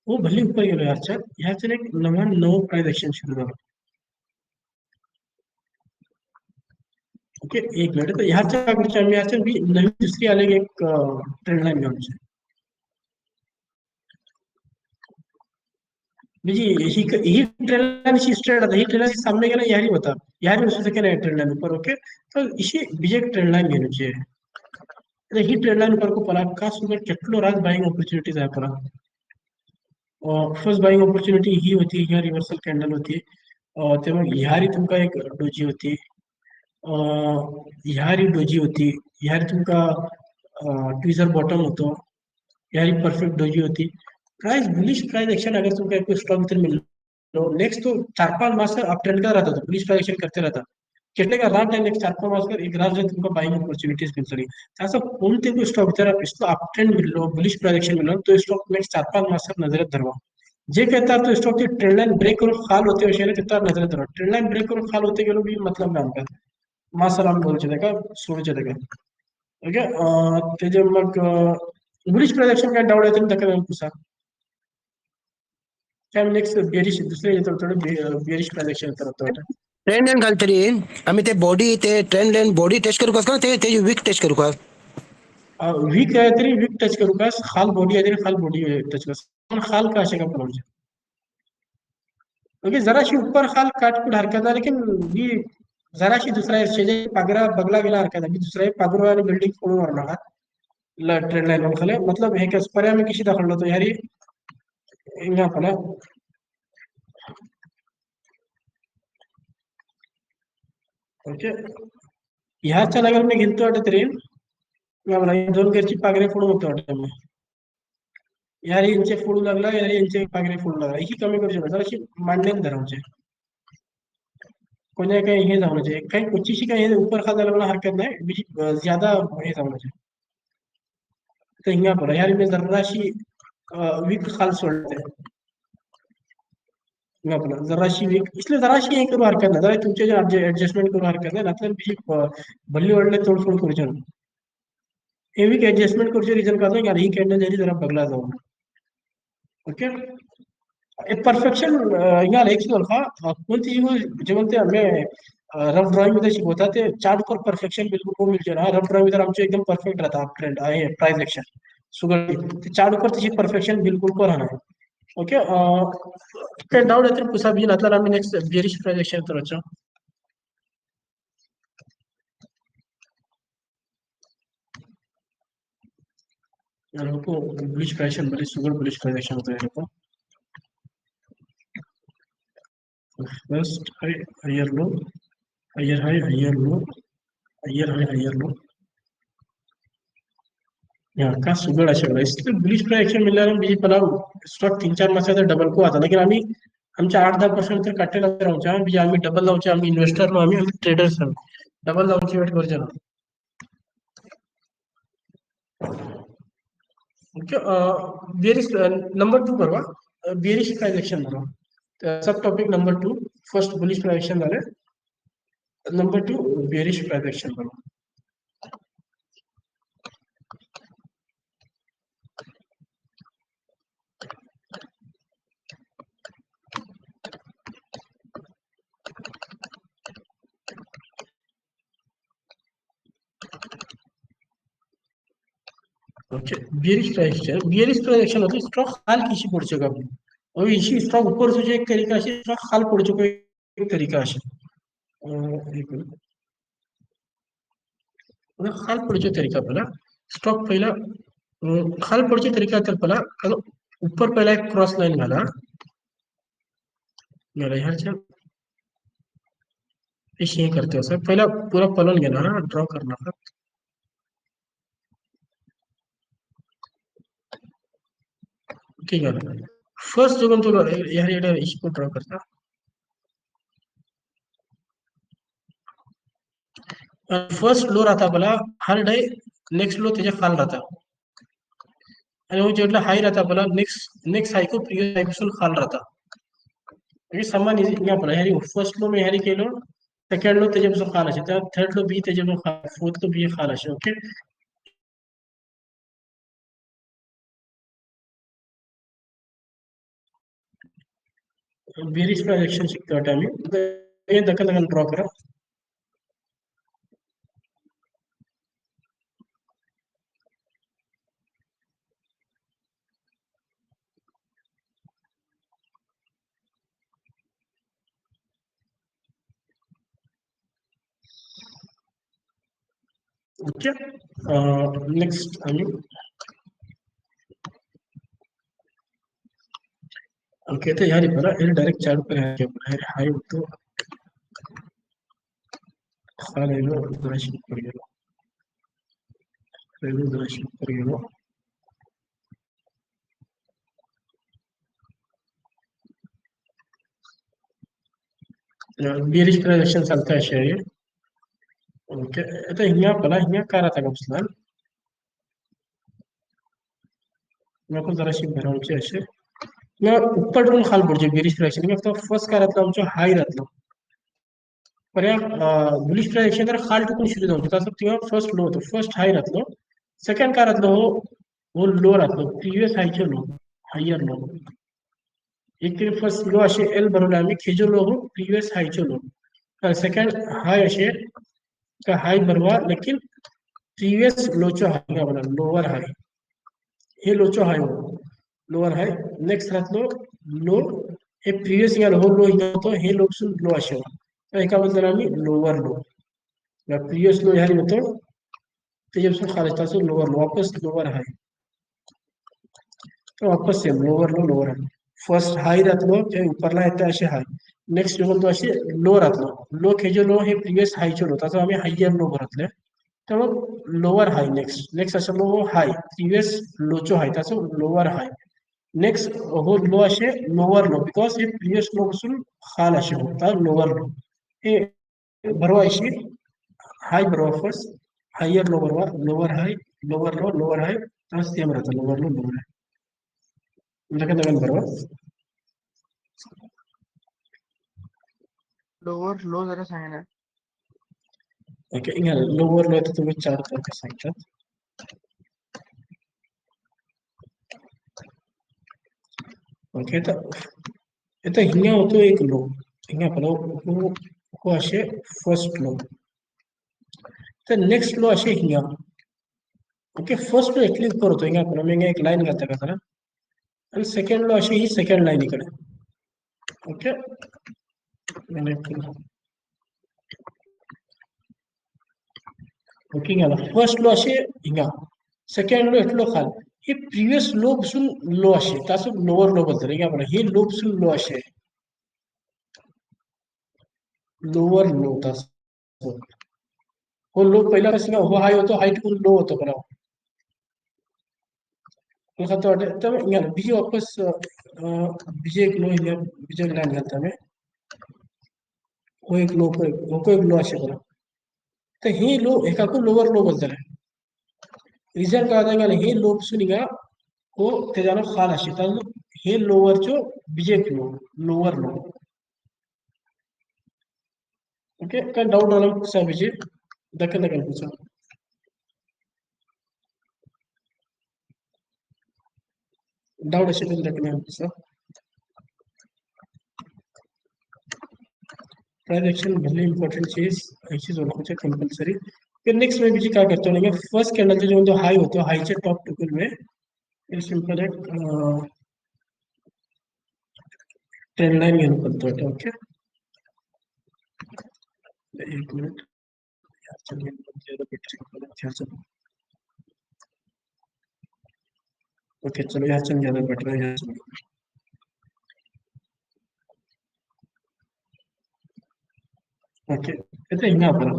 वो भल्ली ऊपर गेलो ह्याच्या एक नवान नवं प्राइस एक्शन सुरू झालं ओके एक मिनिट तर ह्याच्या अगोदरच्या आम्ही ह्याच्या बी नवीन दुसरी आले एक ट्रेंड लाईन घेऊन म्हणजे ही ट्रेंड लाईन स्ट्रेट आता ही ट्रेंड लाईन सामने गेला यारी होता यारी उससे के नहीं ट्रेंड लाइन ऊपर ओके तो इसी बीजे ट्रेंड लाइन घेऊन ही ट्रेंड लाइन ऊपर को पला का सुगर કેટલો રાત બાઇંગ ઓપોર્ચ્યુનિટીઝ आहे पला फर्स्ट बाइंग ऑपॉर्च्युनिटी ही होती ह्या रिव्हर्सल कॅन्डल होती तेव्हा ह्यारी तुमका एक डोजी होती ह्यारी डोजी होती ह्यारी तुमका ट्विझर बॉटम होतो ह्यारी परफेक्ट डोजी होती प्राइस बुलिश प्राइस एक्शन अगर तुमका एक स्टॉक भीतर मिळलो नेक्स्ट तो 4-5 मास अप ट्रेंड का रहता था बुलिश प्राइस एक्शन करते रहता कितने का रात नेक्स्ट 4-5 मास कर एक रात जो तुमका बाइंग ऑपॉर्च्युनिटीज मिळतली असं कोणते को स्टॉक जर इसको अप ट्रेंड मिळलो बुलिश प्राइस एक्शन मिळलो तो स्टॉक नेक्स्ट 4-5 मास नजरेत धरवा जे कहता तो स्टॉक की ट्रेंड लाइन ब्रेक करून खाल होते असे तिथं नजरेत धरवा ट्रेंड लाइन ब्रेक करून खाल होते गेलो भी मतलब नाही आमका मासर आम बोलू का सोडू का ओके त्याचे मग बुलिश प्राइस एक्शन काय डाऊट आहे तक पुसा काय नेक्स्ट बेरिश दुसरे येतो थोडं बेरिश प्राइस एक्शन करत होता ट्रेंड लाईन घालतली आम्ही ते बॉडी ते ट्रेंड लाईन बॉडी टेस्ट करू का ते वीक टेस्ट करू का वीक आहे तरी वीक टच करू का खाल बॉडी आहे तरी खाल बॉडी टच कर पण खाल का असे का पडवचे ओके जराशी ऊपर खाल काटकूट हरकत आहे लेकिन मी जराशी दुसरा शेजारी पागरा बगला गेला हरकत आहे मी दुसरा पागरो आणि बिल्डिंग फोडून मारणार ट्रेंड लाइन खाली मतलब हे कस पर्याय मी कशी दाखवलं तो यारी हिंगा पला ओके ह्याच्या अगर मी घेतो वाटत तरी मला 2 घरची पागरे फोडून होतो वाटत मी यार यांचे फोडू लागला यार यांचे पागरे फोडू लागला ही कमी करू शकतो जराशी मांडण्यात धरावचे कोण्या काही हे जाऊ नये काही कुठचीशी काही ऊपर खात लागला हरकत नाही ज्यादा हे जाऊ नये तर हिंगा पडा यार मी जराशी वीक खाल सोडते हिंगा पडा जराशी वीक इसलिए जराशी हे करू हरकत नाही जरा तुमचे जे ऍडजस्टमेंट करू हरकत नाही नाहीतर बीजी भल्ली वाढले तोडफोड करू हे वीक ऍडजस्टमेंट करूचे रिझन का यार ही कॅन्डल जरी जरा बगला जाऊ ओके एक परफेक्शन हिंगा एक का कोणती जे म्हणते आम्ही रफ ड्रॉइंग मध्ये शिकवता ते चार्ट पर परफेक्शन बिल्कुल को मिळते ना रफ ड्रॉइंग मध्ये आमचे एकदम परफेक्ट राहता अप ट्रेंड आहे प्राइस एक्शन सुगर ते चार्ट पर तशी परफेक्शन बिल्कुल को राहणार ओके काय डाऊट आहे तर पुसा बिन आता आम्ही नेक्स्ट बेरिश प्राइस एक्शन करायचो बुलिश प्राइस एक्शन बड़ी सुगर बुलिश प्राइस एक्शन होता है फर्स्ट हाई हायर लो हायर हाई हायर लो हायर हाई हायर लो यहाँ का सुगड़ अशा इसलिए बुलिश प्राइस एक्शन मिळालं बीजी पला स्टॉक 3-4 मासाचा डबल को आता लेकिन आम्ही आमच्या 8-10% तर काटेला राहूच्या बीजी आम्ही डबल लावचे आम्ही इन्व्हेस्टर नो आम्ही ट्रेडर्स डबल लावची वेट करचे ना ओके बेरिश नंबर 2 बरोबर बेरिश प्राइस एक्शन बरोबर sub topic number 2 first bullish price action झाले नंबर 2 बेरिश प्राइस एक्शन बरोबर ओके बियरिश प्राइस एक्शन होती स्टॉक हाल किसी पड़ चुका है और इसी स्टॉक ऊपर से जो एक तरीका है स्टॉक हाल पड़ चुका है एक तरीका है एक मिनिट हाल पड़चे तरीका पहला स्टॉक पहला हाल पड़चे तरीका तर पहला kalau ऊपर पहला एक क्रॉस लाइन घाला मेरा यार चल इसे करते हो सर पहला पूरा पलन घेणार ड्रॉ करणार ठीक है फर्स्ट जो तो यार ये इसको ड्रॉ करता फर्स्ट लो रहता बोला हर डे नेक्स्ट लो त्याच्या खाल राहता आणि वो जेवढला हाई रहता बोला नेक्स्ट हाई को प्रीवियस हाई पासून खाल राहता म्हणजे समान या बोला यारी फर्स्ट लो में यारी केलो सेकंड लो त्याच्यापासून खाल असे त्या थर्ड लो बी त्याच्यापासून खाल फोर्थ लो बी खाल असे ओके बेरिश प्रोजेक्शन शिकतो आता आम्ही हे दखल ड्रॉ करा ओके नेक्स्ट आम्ही ओके तो यार बरा ये डायरेक्ट चार्ट पर है के हाई तो खाली लो जरा शिफ्ट कर गेलो रेव्यू जरा शिफ्ट कर गेलो बेरिश प्रोजेक्शन चालतं असे आहे ओके आता हिंगा पला हिंगा काय राहता का बसला नको जरा शिफ्ट भरावचे असे मैं ऊपर ड्रोन खाल पडचे बेरिश प्रोजेक्शन का फर्स्ट काय राहतलं आमचं हाई राहतलं पर्या बुलिश प्रोजेक्शन तर खाल टुकून सुरू जाऊ तसं तेव्हा फर्स्ट लो होतो फर्स्ट हाई राहतलं सेकंड काय राहतलं वो लो राहतलं प्रीवियस हाईचे लो हायर लो एक तरी फर्स्ट लो असे एल भरवले आम्ही खेजो लो हो प्रीवियस हाईचे लो सेकंड हाई असे का हाई भरवा लेकिन प्रीवियस लोचो हाई का बना लोअर हाई हे लोचो हाई हो लोअर हाई नेक्स्ट राहतलो लो हे प्रीवियस या हो लो इथं होतो हे लो पासून लो असे तर एका बद्दल आम्ही लोअर लो या प्रीवियस लो ह्या होतो त्याच्यापासून खाली असतो लोअर लो वापस लोअर हाई तो वापस सेम लोअर हाई फर्स्ट हाई राहतलो ते उपरला येते असे हाई नेक्स्ट जो तो असे लो राहतलो लो खेजो लो हे प्रीवियस हाईचे लो त्याचा आम्ही हायर लो भरतले तर मग लोअर हाई नेक्स्ट असं लो हाई प्रीवियस लोचो हाई त्याचं लोअर हाई नेक्स्ट हो लो असे लोअर लो बिकॉज हे प्रीवियस लो पासून खाल असे होता लोअर लो हे बरोबर अशी हाई बरोबर फर्स्ट हायर लो बरोबर लोअर हाई तर सेम राहतं लोअर हाई बरोबर लोअर लो जरा सांगा ना ओके इंगा लोअर लो तर तुम्ही चार्ट करता सांगतात ओके तर इथं हिंगा होतो एक लो हिंगा हो असे फर्स्ट लो तर नेक्स्ट लो असे हिंगा ओके फर्स्ट लो एटली ऊपर होतो हिंगा आपण मी एक लाईन घालता का जरा आणि सेकंड लो अशी ही सेकंड लाईन इकडे ओके ओके घाला फर्स्ट लो असे हिंगा सेकंड लो एटलो खाल हे प्रीवियस लो पासून लो असे तासो लोअर लो बद्दल हे आपण हे लो पासून लो असे लोअर लो होता हो लो पहिला कसं हो हाय होतो हाय टू लो होतो बरा तो वाटे बीजी वापस बीजे एक लो बीजे लाइन घालता मैं वो एक लो को एक लो असे बरा तर हे लो एकाको लोअर लो बोलताले रिझल्ट काय होता हे लो पासून हिंगा को तेजानो खाल असे तर हे लोअरचो बीजे एक लो लोअर लो ओके काय डाउट आला कुसा बीजे दक्कन दक्कन कुसा डाउट असे पण दक्कन कुसा प्राइस एक्शन भले इंपॉर्टेंट चीज होना चाहिए कंपलसरी फिर नेक्स्ट में बीजी क्या करते हैं फर्स्ट कैंडल जो हाई होते हैं हाई से टॉप टुकल में फिर सिंपल एक ट्रेंड लाइन घेऊन करतो आहे ओके एक मिनिट ओके चलो यहाँ चल ज्यादा बेटर है यहाँ ओके इथे हिंगा आपण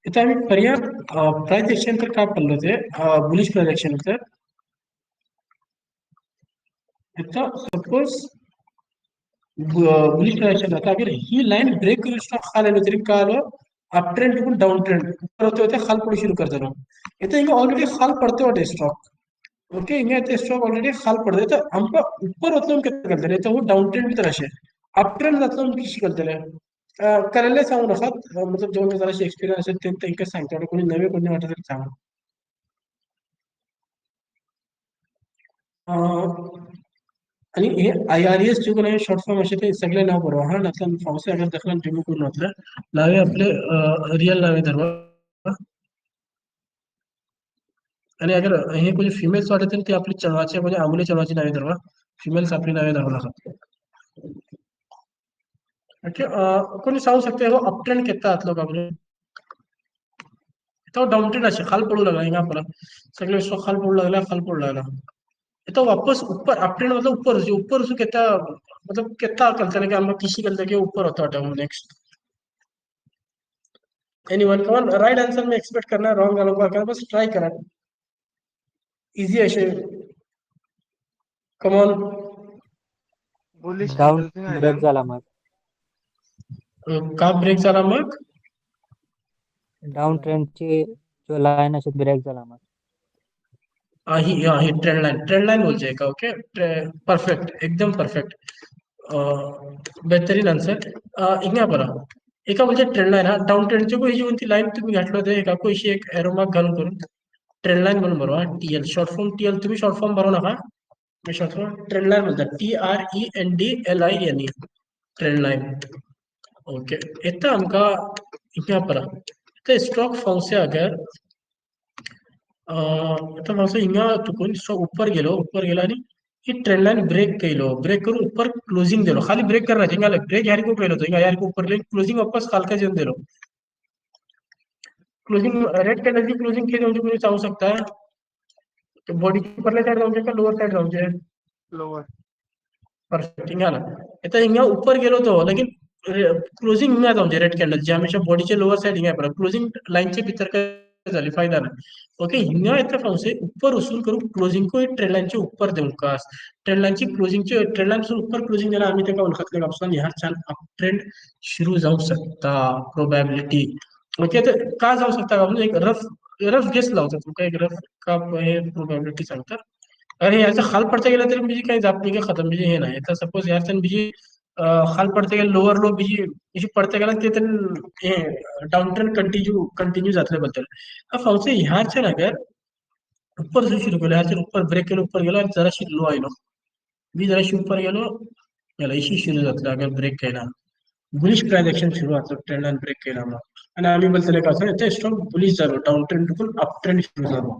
इथे आम्ही पर्याय प्राइस एक्शन तर काय पडलं ते बुलिश प्राइस एक्शन तर इथं सपोज बुलिश प्राइस एक्शन आता अगर ही लाइन ब्रेक करू स्टॉक खाली आलो तरी काय आलो up trend to down trend होते होते खाल पडू शुरू करते ना इथे हिंगा ऑलरेडी खाल पडते होते स्टॉक ओके हिंगा इथे स्टॉक ऑलरेडी खाल पडते तर आमका ऊपर होतलो किती करते तर वो डाउन ट्रेंड तर असे अप ट्रेंड जातलो किती करते करायला सांगू नका मतलब जो जराशी एक्सपिरियन्स असेल ते एकच सांगतो आणि कोणी नवे कोणी वाटत तरी सांगा आणि हे आय आर एस जो कोणी शॉर्ट फॉर्म असे ते सगळे नाव बरोबर हा नातला फावसे अगर दखला रिमूव्ह करून वाटलं नावे आपले रियल नावे धरवा आणि अगर हे कोणी फिमेल्स वाटत ते आपली चळवाचे म्हणजे आमुले चळवाची नावे धरवा फिमेल्स आपली नावे धरवा लागतात ओके कोणी सांगू शकते हो अप ट्रेंड कितना आत लोक आपले तो डाउन ट्रेंड असे खाल पडू लागला हिंगा आपला सगळे स्टॉक खाल पडू लागला खाल पडू लागला तो वापस ऊपर अप ट्रेंड मतलब ऊपर से कितना मतलब कितना करते हैं कि हम किसी करते कि ऊपर होता है नेक्स्ट एनीवन कौन राइट आंसर में एक्सपेक्ट करना रॉन्ग वालों का बस ट्राई करा इजी है come on bullish down candle king break झाला मग का ब्रेक झाला मग डाउन ट्रेंडची जो लाईन अशी ब्रेक झाला मग ही ट्रेंड लाइन बोल जाएगा ओके परफेक्ट एकदम परफेक्ट बेहतरीन आन्सर हिंगा बरा एका म्हणजे ट्रेंड लाईन हा डाऊन ट्रेंडची ही कोणती लाईन तुम्ही घातलं होते एका कोशी एक एरो मार्क घालून करून ट्रेंड लाईन म्हणून बरोबर टीएल शॉर्ट फॉर्म टीएल तुम्ही शॉर्ट फॉर्म भरू नका मी शॉर्ट फॉर्म ट्रेंड लाईन बोलतात TRENDLINE ट्रेंड लाईन ओके इथं आमका हिंगा बरा ते स्टॉक फावसे अगर आता माणसं हिंगा चुकून स्टॉक ऊपर गेलो आणि ही ट्रेंड लाइन ब्रेक केलो ब्रेक करून ऊपर क्लोजिंग दिलो खाली ब्रेक करना हिंगा ब्रेक यार को केलो तो हिंगा यार को ऊपर ले क्लोजिंग वापस खालका जेऊन दिलो क्लोजिंग रेड कैंडल की क्लोजिंग केली म्हणजे कोणी सांगू शकता बॉडी ऊपरल्या साइड जाऊन का लोअर साइड जाऊन लोअर परफेक्ट हिंगा ना आता हिंगा ऊपर गेलो तो लेकिन क्लोजिंग हिंगा जाऊन रेड कैंडल जे हमेशा बॉडीचे लोअर साइड हिंगा पर क्लोजिंग लाइन चे भीतर काय झाली फायदा ना ओके हिंगा इतना फाउसे ऊपर उसूल करू क्लोजिंग को ट्रेंड लाइन चे ऊपर देऊ कास ट्रेंड लाइन ची क्लोजिंग चे ट्रेंड लाइन से ऊपर क्लोजिंग देना आम्ही त्याला ओळखतले कापसून ह्या छान अप ट्रेंड सुरू जाऊ शकता प्रोबॅबिलिटी ओके तर का जाऊ शकता आपण एक रफ रफ गेस लावतो तुमका एक रफ का हे प्रोबॅबिलिटी सांगतात अरे याचा खाल पडता गेला तरी बीजी काही जात नाही का खतम बीजी हे नाही आता सपोज यार बीजी खाल पडता गेला लोअर लो बीजी बीजी पडता गेला ते तर हे डाउन ट्रेंड कंटिन्यू जातले बद्दल हा फाउसे ह्या छान अगर ऊपर से शुरू केलं ह्याच्या ऊपर ब्रेक केलं ऊपर गेलो आणि जराशी लो आलो मी जराशी ऊपर गेलो याला इशी सुरू जातलं अगर ब्रेक केला बुलिश ट्रान्झॅक्शन सुरू होतं ट्रेंड आणि ब्रेक केला मग आणि आम्ही बोलतले का असं ते स्ट्रॉक बुलिश झालो down trend to up trend सुरू झालो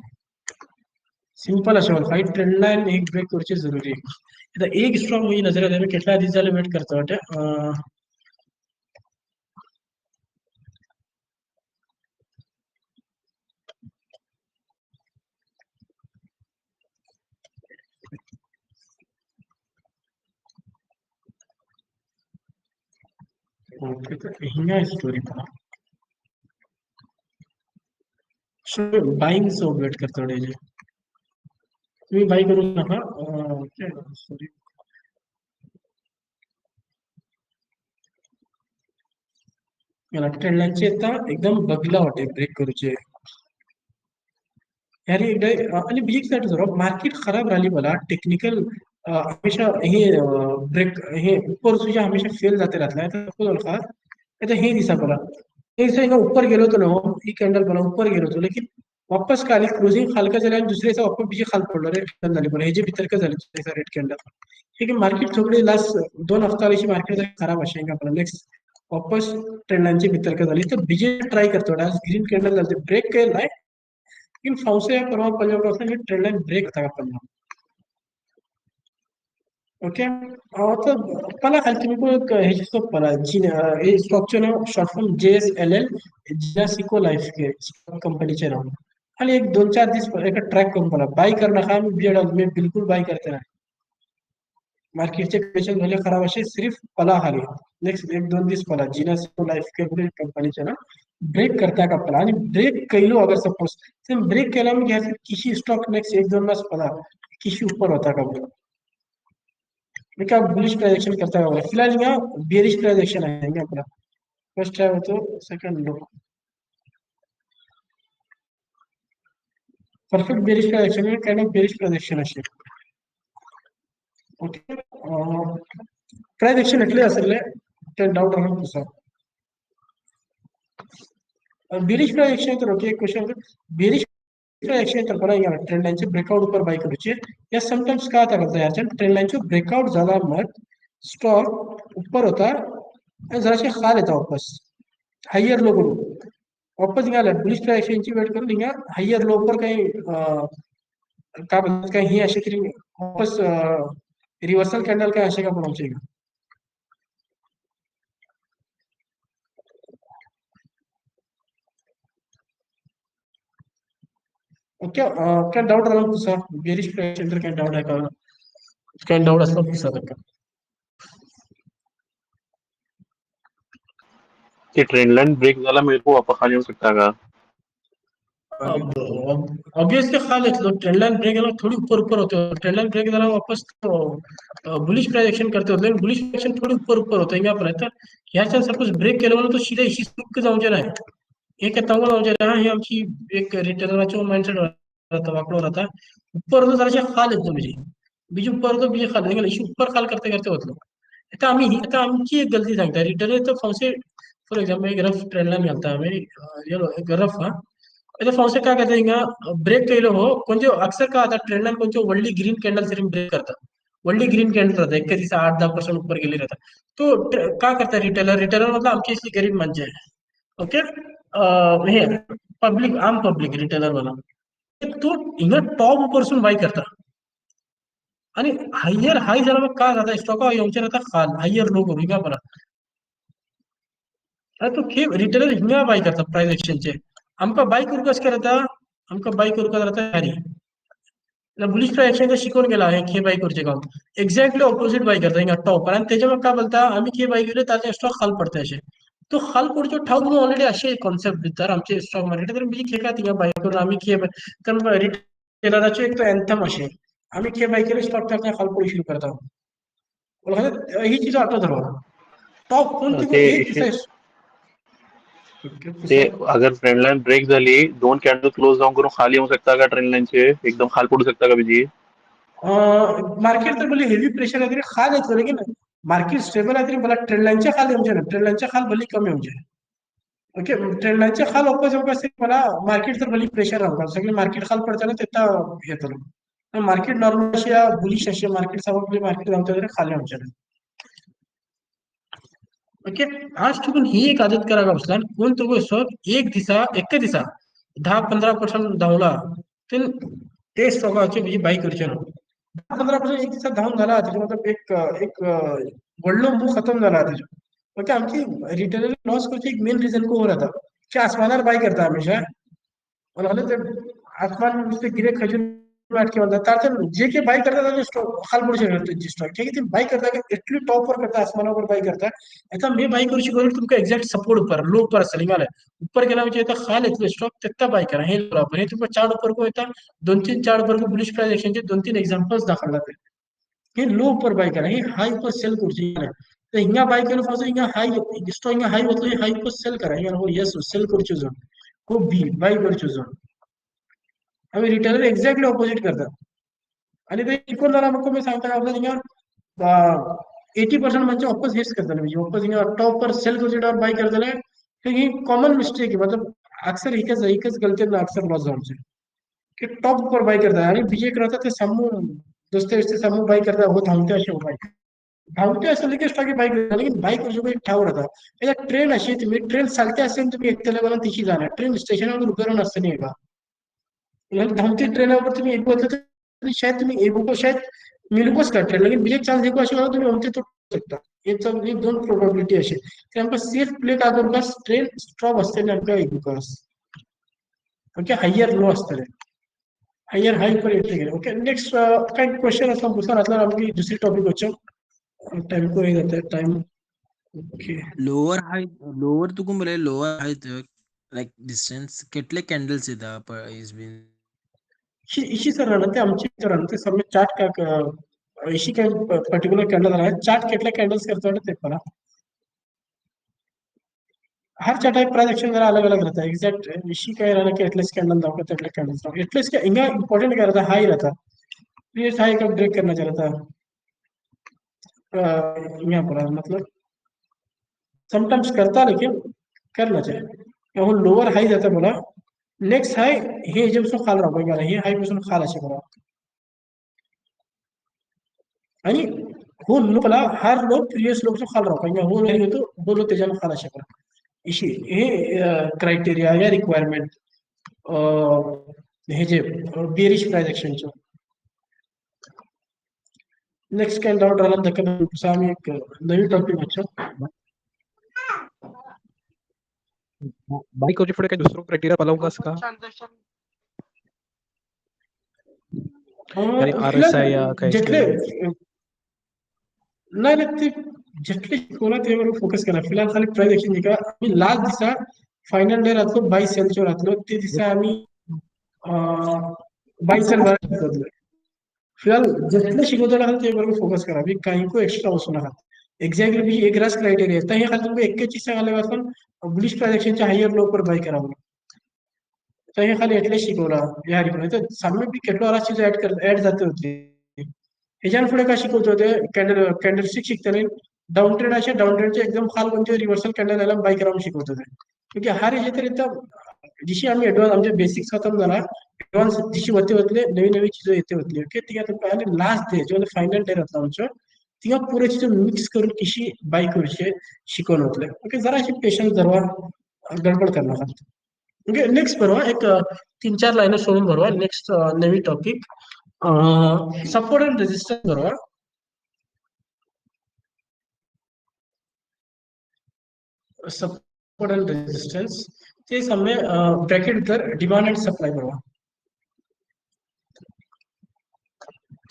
सिंपल असे फाईट ट्रेंड लाईन एक ब्रेक करूची जरुरी आहे आता एक स्ट्रॉक मी नजर आम्ही કેટલા दिवस झाले वेट करतो वाटे ओके तर हिंगा स्टोरी पहा बाईंग सो वेट करतो जे तुम्ही बाई करू नका सॉरी मला ट्रेंडलाईनचे आता एकदम बगला वाटे ब्रेक करूचे यार एकदा आणि बीजी साठी जरा मार्केट खराब राहिली मला टेक्निकल हमेशा हे ब्रेक हे ऊपर सुजा हमेशा फेल जाते राहतला आता सपोज का आता हे दिसा बोला हे दिसा हिंगा ऊपर गेलो तो ना ही कैंडल बोला ऊपर गेलो तो लेकिन वापस का आली क्लोजिंग खालका झाली आणि दुसऱ्याचा वापस बीजे खाल पडलो रेड कॅन्डल झाली बोला हे जे भितर का झाले दुसऱ्याचा रेड कॅन्डल हे की मार्केट सगळे लास्ट 2 हफ्ता मार्केट खराब असे का नेक्स्ट वापस ट्रेंडांची भितर का झाली तर बीजे ट्राय करतो आज ग्रीन कॅन्डल झाले ब्रेक केलाय लेकिन फौसे या परवा पंजाब हे ट्रेंड लाइन ब्रेक होता का पंजाब ओके तो पला खाली तुम्ही को एक हे स्टॉक पला जी हे स्टॉकचे नाव शॉर्ट फॉर्म JSLL जिनासिको लाईफ के कंपनीचे नाव खाली एक 2-4 दिवस एक ट्रॅक करून पला बाय करना का मी बिल्कुल बाय करते नाही मार्केटचे कंडिशन झाले खराब असे सिर्फ पला खाली नेक्स्ट 1-2 दिवस पला जिनासिको लाईफ के कंपनीचे ना ब्रेक करता का पला आणि ब्रेक कैलो अगर सपोज तो ब्रेक केला मी घ्यायचं किसी स्टॉक नेक्स्ट 1-2 मास पला किसी ऊपर होता का बोला मैं क्या बुलिश ट्रांजैक्शन करता है फिलहाल यहाँ बेरिश ट्रांजैक्शन आएंगे अपना फर्स्ट ट्राई हो तो second low perfect bearish transaction है काइंड ऑफ बेरिश ट्रांजैक्शन असे ओके ट्रांजैक्शन एटले असेल ते डाउट राहून तुझा बेरिश ट्रांजैक्शन तर ओके क्वेश्चन बेरिश ट्रांजैक्शन तर पड़ा यार ट्रेंड लाइन से ब्रेकआउट ऊपर बाय करूचे या समटाइम्स का आता करता यार ट्रेंड लाइन से ब्रेकआउट झाला मग स्टॉक ऊपर होता आणि जराशी खाल येता वापस हायर लो करू वापस निघाला बुलिश ट्रांजैक्शनची वेट करून निघा हायर लो ऊपर काही काय म्हणतात काही ही अशी तरी वापस रिव्हर्सल कॅन्डल काय असे का पण आमच्या ओके काय डाऊट राहिला तुझा बेरिश ट्रांजैक्शन तर काय डाऊट आहे का काय डाऊट असला तुझा तर का ते ट्रेंड लाइन ब्रेक झाला मेरे को वापस खाली हो सकता का ऑब्वियसली खाल येतो ट्रेंड लाइन ब्रेक झाला थोडी ऊपर होते ट्रेंड लाइन ब्रेक झाला वापस बुलिश ट्रांजैक्शन करते होते बुलिश ट्रांजैक्शन थोडी ऊपर होते इंगा पर तर ह्याच्या सपोज ब्रेक केलं म्हणून तो सीधा इशी सुक जाऊचे नाही एक तंग जाऊचे नाही हे आमची एक रिटेलरचा माइंडसेट रहता वाकडो रहता ऊपर तो जराशे खाल येतो बीजे ऊपर तो बीजे खाल इशी ऊपर खाल करते करते होतो आता आमची एक गलती सांगता रिटेलर तो फौसे फॉर एग्जांपल एक रफ ट्रेंड लाइन घालता आम्ही एक रफ हा అయితే ఫస్ట్ काय करता हिंगा ब्रेक केलो हो कोणते अक्सर का आता ट्रेंड लाइन कोणते वल्डी ग्रीन कॅन्डल तरी ब्रेक करता वल्डी ग्रीन कॅन्डल रहता एक दिवसा 8-10% ऊपर गेले रहता तो काय करता रिटेलर मतलब आमची अशी गरीब माणसे आहे ओके हे पब्लिक आम पब्लिक रिटेलर वाला तो हिंगा टॉप पासून बाय करता आणि हायर हाय जरा मग काय जाता स्टॉक येऊचे रहता खाल हायर लो करू हिंगा बरा तो खेप रिटेलर हिंगा बाय करता प्राइस एक्सचेंजचे आमका बाय करू कस करता आमका बाय करू का राहता हॅरी बुलिश ट्रांजैक्शन शिकवून गेला आहे खे बाय करूचे काम एक्झॅक्टली ऑपोजिट बाय करता हिंगा टॉप आणि त्याच्यामुळे काय बोलता आम्ही खे बाय केले त्याचा स्टॉक खाल पडते असे तो खाल पडचो ठाऊक म्हणून ऑलरेडी असे कॉन्सेप्ट दिसतात आमचे स्टॉक मार्केट तर मी खे का तिघा बाय करून आम्ही खे कारण रिटेलराचे एक तो अँथम असे आम्ही खे बाय केले स्टॉक त्याचा खाल पडू सुरू करता ही चीज आठवत राहा टॉप कोणती ते एक ते अगर ट्रेंड लाइन ब्रेक झाली 2 कॅन्डल क्लोज जाऊन करून खाली होऊ शकता का ट्रेंड लाइनचे एकदम खाल पडू शकता का बीजी मार्केट तर बोले हेवी प्रेशर वगैरे खाल येतो लेकिन मार्केट स्टेबल आहे तरी मला ट्रेंड लाईनच्या खाली येऊ ना ट्रेंड लाईनच्या खाल भली कमी होऊ ओके ट्रेंड लाईनच्या खाल वापस येऊ कसं मला मार्केट तर भली प्रेशर राहू सगळे मार्केट खाल पडताना तेता येतो मार्केट नॉर्मल अशी बुलिश अशी मार्केट सगळं मार्केट जाऊ तरी खाली होऊ ओके आज चुकून ही एक आदत करा का बसला कोण तो स्टॉक एक दिसा 10-15% धावला ते स्टॉकाचे म्हणजे बाय करचे ना 10-15% एक दिवसात धावून झाला त्याच्यामध्ये एक वडलो मूव खतम झाला त्याच्या ओके आमची रिटेलर लॉस करचे एक मेन रिझन को हो रहा था की आसमानावर बाय करता हमेशा और ते आसमान नुसते गिरे खजून वाटके म्हणतात तर जे काही बाय करतात ते स्टॉक खाल पडू शकतो स्टॉक ठीक आहे ते बाय करता એટલું टॉप पर करता आसमान पर बाय करता ऐसा मैं बाय करू शकतो तुमका एक्झॅक्ट सपोर्ट ऊपर लो पर असेल हिमालय ऊपर गेला म्हणजे आता खाल येतो स्टॉक तिथं बाय करा हे बरोबर हे तुमका चार्ट ऊपर को येता 2-3 चार्ट ऊपर को बुलिश प्राइस एक्शन चे 2-3 एग्जांपल्स दाखवला हे लो पर बाय करा हे हाई पर सेल करू तो हिंगा बाय केलो फासो हिंगा हाई स्टॉक हिंगा हाई होतो हाई पर सेल करा हिंगा हो यस सेल करू जोन को बी बाय करू जोन आम्ही रिटेलर एक्झॅक्टली ऑपोजिट करतात आणि ते इक्वल झाला मग मी सांगता आपल्या हिंगा 80% म्हणजे ऑपोज हेच करतात म्हणजे ऑपोज हिंगा टॉप पर सेल करू और बाय करताले तो ही कॉमन मिस्टेक है मतलब अक्सर एकच गलती ना अक्सर लॉस जाऊन कि टॉप पर बाय करता आणि बीजे करता ते समूह दोस्ते समूह बाय करता हो धावते असे बाय धावते असेल की स्टॉक बाय करता लेकिन बाय करू शकतो ठाव राहता याचा ट्रेन अशी तुम्ही ट्रेन चालते असेल तुम्ही एक त्याला तिशी जाणार ट्रेन स्टेशनवर उतरून असते नाही का धावती ट्रेनवर तुम्ही एक बोलते तो शायद तुम्ही एक को शायद मिलकोच का ट्रेन लेकिन बीजे चान्स देखो अशी तुम्ही उमते तो शकता याचा ही दोन प्रोबॅबिलिटी अशी त्यामुळे सेफ प्ले का करू का ट्रेन स्ट्रॉक असते नेमका एक बिकॉज ओके हायर लो असते हायर हाई पर एंट्री करें ओके नेक्स्ट काय क्वेश्चन असला पूछना मतलब आमकी दूसरी टॉपिक వచ్చాం टाइम को ही जाता है टाइम ओके लोअर तुका बोले लोअर हाईट लाईक डिस्टन्स कितले कॅन्डल्स येतात इज बीन इशी सर ते आमची तर ते सब चार्ट का इशी काय पर्टिक्युलर कॅन्डल आहे चार्ट कितले कॅन्डल्स करतो ते पला हर चार्ट एक प्राइस एक्शन जरा अलग अलग रहता है एग्जैक्ट इसी का रहना कि एटलीस्ट कैंडल दाव का एटलीस्ट कैंडल्स दाव एटलीस्ट का इंगा इंपॉर्टेंट क्या रहता है हाई रहता प्रीवियस हाई का ब्रेक करना चाहता है यहाँ पर मतलब समटाइम्स करता लेकिन करना चाहिए वो लोअर हाई जाता बोला नेक्स्ट हाई हे जब सो खाल रहा होगा हे हाई पासून खाल असे बघा आणि हो लोकला हर लोक प्रीवियस लोक खाल रहा होगा हो नाही होतो हो लोक त्याच्यानं खाल असे बघा इशी हे क्रायटेरिया या रिक्वायरमेंट हे जे बेरिश प्राइस एक्शनचं नेक्स्ट काय डाऊट राहिला तर आम्ही एक नवीन टॉपिक वाचू बाय करूच्या पुढे काही दुसरं क्रायटेरिया पालावू का असं का आणि RSI या काही जेटले नाही नाही ते जेटले शिकवला त्यावर फोकस करा फिलहाल खाली प्राइस एक्शन का आम्ही लास्ट दिवसा फायनल डे राहतो बाय सेलच्या राहतो ते दिवसा आम्ही बाय सेल राहतो फिलहाल जेटले शिकवतो ना त्यावर फोकस करा भी काही को एक्स्ट्रा वसू नका एक्झॅक्टली भी एक रास क्रायटेरिया तर हे खाली तुम्ही 21 सांगायला वाचून बुलिश प्राइस एक्शनच्या हायर लो पर बाय करावं तर हे खाली एटले शिकवला या रिक्वायरमेंट तर सामने भी केटलो रास चीज ऍड जाते होते ह्याच्यान पुढे काय शिकवतो ते कॅन्डलस्टिक शिकताना डाऊन ट्रेड असे डाऊन ट्रेडचे एकदम खाल कोणते रिव्हर्सल कॅन्डल याला बाय करावून शिकवतो ते क्योंकि हर ह्याच्या तर इथं दिशी आम्ही ऍडव्हान्स आमचे बेसिक्स खतम झाला ऍडव्हान्स दिशी होते नवी नवी चीज येते होती ओके ठीक आहे पहिले लास्ट डे जो फायनल डे राहतो आमचं तिला पुरे चीज मिक्स करून कशी बाय करूचे शिकवलं होतं ओके जरा अशी पेशन्स धरवा गडबड करणार ओके नेक्स्ट बरोबर एक 3-4 लाईन सोडून बरोबर नेक्स्ट नवी टॉपिक सपोर्ट अँड रेजिस्टन्स बरोबर सपोर्ट अँड रेजिस्टन्स ते सामने ब्रॅकेट तर डिमांड अँड सप्लाय बरोबर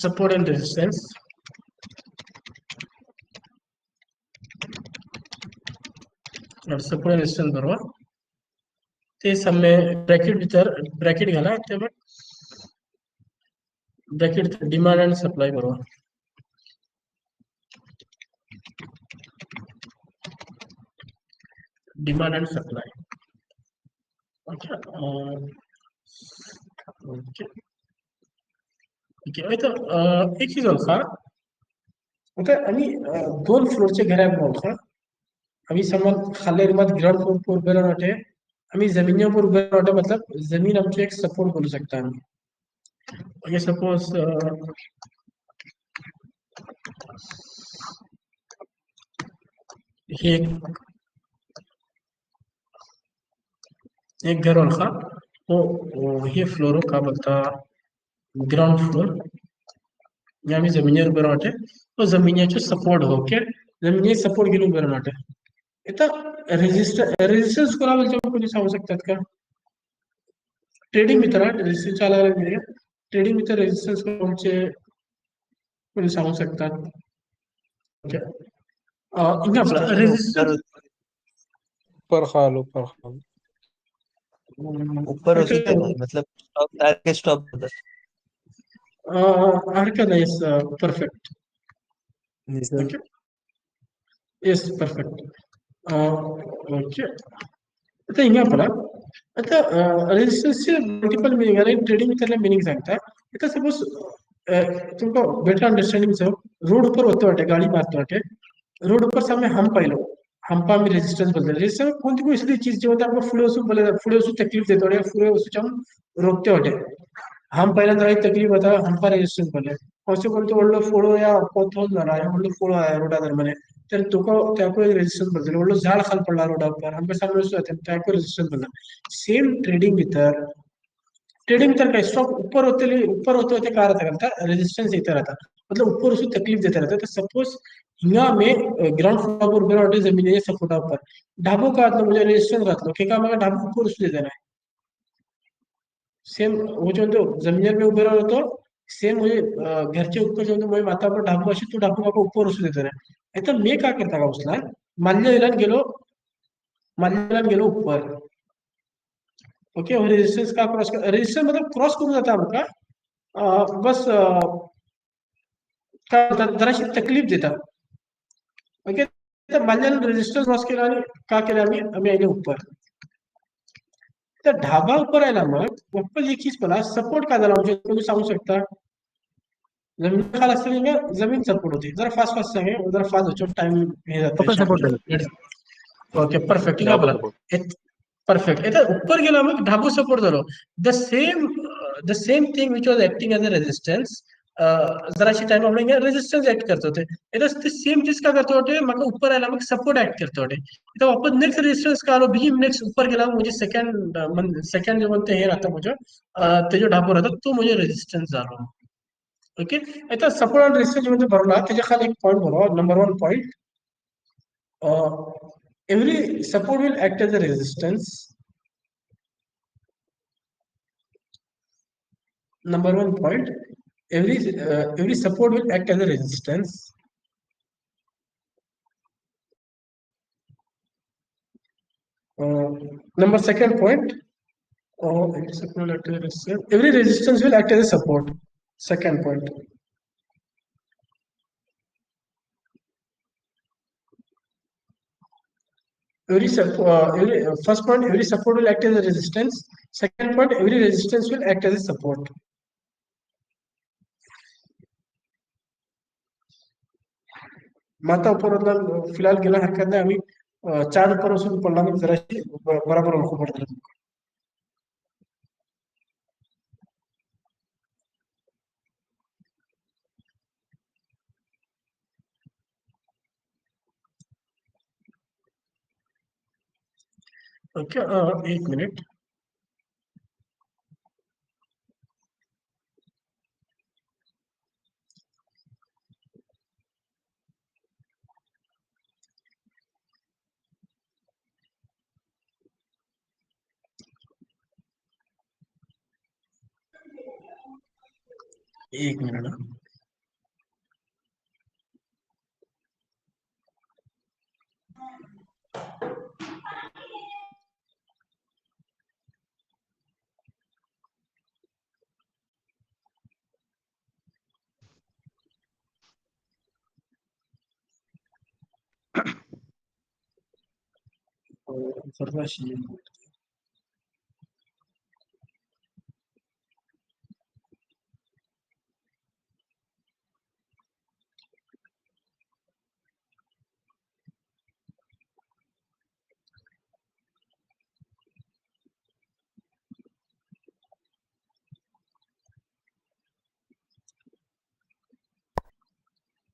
support and resistance support and resistance बरोबर ते सामने ब्रॅकेट घाला ते ब्रॅकेट डिमांड अँड सप्लाय बरोबर demand and supply okay okay ठीक आहे तर एक चीज होता ओके आणि 2 फ्लोरचे घर आहे बघा आम्ही समज खाली रूमात ग्राउंड फ्लोर पर उभे राहते आम्ही जमिनीवर उभे राहते मतलब जमीन आमची एक सपोर्ट करू शकता आम्ही ओके सपोज हे एक घर ओळखा हो हे फ्लोर का बोलता ग्राउंड फ्लोर या आम्ही जमिनीवर उभे राहते तो जमिनीचे सपोर्ट हो ओके जमिनी सपोर्ट घेऊन उभे राहते इथं रेजिस्टन्स कोणा बोलतो कोणी सांगू शकतात का ट्रेडिंग मित्र रेजिस्टन्स आला ट्रेडिंग विथ रेजिस्टन्स कोणचे कोणी सांगू शकतात? ओके ఇంకా ऊपर ऊपर खाल ऊपर हो सकता है मतलब स्टॉप टारगेट स्टॉप होता हरकत नाही परफेक्ट निसर्ग ओके येस परफेक्ट ओके आता हिंगा पळा आता रेजिस्टन्सचे मल्टिपल मिनिंग आणि ट्रेडिंग त्याला मिनिंग सांगता आता सपोज तुमका बेटर अंडरस्टँडिंग सर रोड ऊपर होतो वाटे गाडी मारतो वाटे रोड ऊपर सामने हम पाहिलो हम्पा में रेजिस्टेंस बोलते हैं रेजिस्टेंस कौन सी कोई इसलिए चीज जो होता है आपको फुले उसको बोले फुले उसको तकलीफ देते हैं फुले उसको हम रोकते होते हम पहिल्यांदा काही तकलीफ होता हम्पा रेजिस्टेंस बोलले असे कोणतं ಒಳ್ಳೆ ಫೋಳೋ या पोथोल ना ಒಳ್ಳೆ ಫೋಳೋ आहे रोडा दरम्यान तर तुका त्याको एक रेजिस्टन्स बोलते ಒಳ್ಳೆ झाड खाल पडला रोडा पर हम सामने उसको त्याको रेजिस्टन्स बोलला सेम ट्रेडिंग भीतर ट्रेडिंग तर काय स्टॉक ऊपर होते होते काय रहता करता रेजिस्टेंस देता रहता मतलब ऊपर उसको तकलीफ देता रहता तो सपोज हिंगा में ग्राउंड फ्लोर पर ऊपर वाटे जमीन है सपोर्टा ऊपर ढाबो का मतलब मुझे रेजिस्टेंस रहता कि का मगा ढाबो ऊपर उसको देता है सेम वो जो तो जमीन में ऊपर होतो सेम मुझे घरचे ऊपर जो मुझे माता पर ढाबो अशी तो ढाबो का ऊपर उसको देता है तो मैं क्या करता का उसला माल्य गेलो ऊपर ओके और रेजिस्टेंस का क्रॉस रेजिस्टेंस मतलब क्रॉस करून जाता हमका बस काय म्हणतात जराशी तकलीफ देतात ओके तर माझ्याला रेजिस्टन्स क्रॉस केला आणि का केलं आम्ही आले ऊपर तर ढाबा ऊपर आला मग ऊपर एक चीज मला सपोर्ट का झाला म्हणजे तुम्ही सांगू शकता जमीन खाल असते ना जमीन सपोर्ट होती जरा फास्ट सांगे जरा फास्ट होतो टाइम हे ऊपर सपोर्ट जातं देगा ओके परफेक्ट ठीक आहे Double आपला support. परफेक्ट आता ऊपर गेला मग ढाबू सपोर्ट झालो the same thing which was acting as a resistance जराशी टाइम आपण रेजिस्टन्स ऍक्ट करतो ते ते सेम चीज का करतो होते मग ऊपर आला मग सपोर्ट ऍक्ट करतो होते इथं वापस नेक्स्ट रेजिस्टन्स का आलो बी नेक्स्ट ऊपर गेला म्हणजे सेकंड जे म्हणते हे राहतं म्हणजे ते जो ढाबू राहतात तो म्हणजे रेजिस्टन्स झालो ओके आता सपोर्ट आणि रेजिस्टन्स मध्ये भरला त्याच्या खाली एक पॉईंट भरवा number 1 point every support will act as a resistance. Number 1 point, every support will act as a resistance. Number second point, every support will act as a resistance. Every resistance will act as a support. Second point. First point, every support will act as a resistance. Second point, every resistance will act as a support. माता ऊपर फिलहाल गेला हरकत नाही आम्ही चार ऊपर असून पडला मग जराशी बरोबर ओळखू पडतं ओके एक मिनिट एक मिनिट सर्वाशी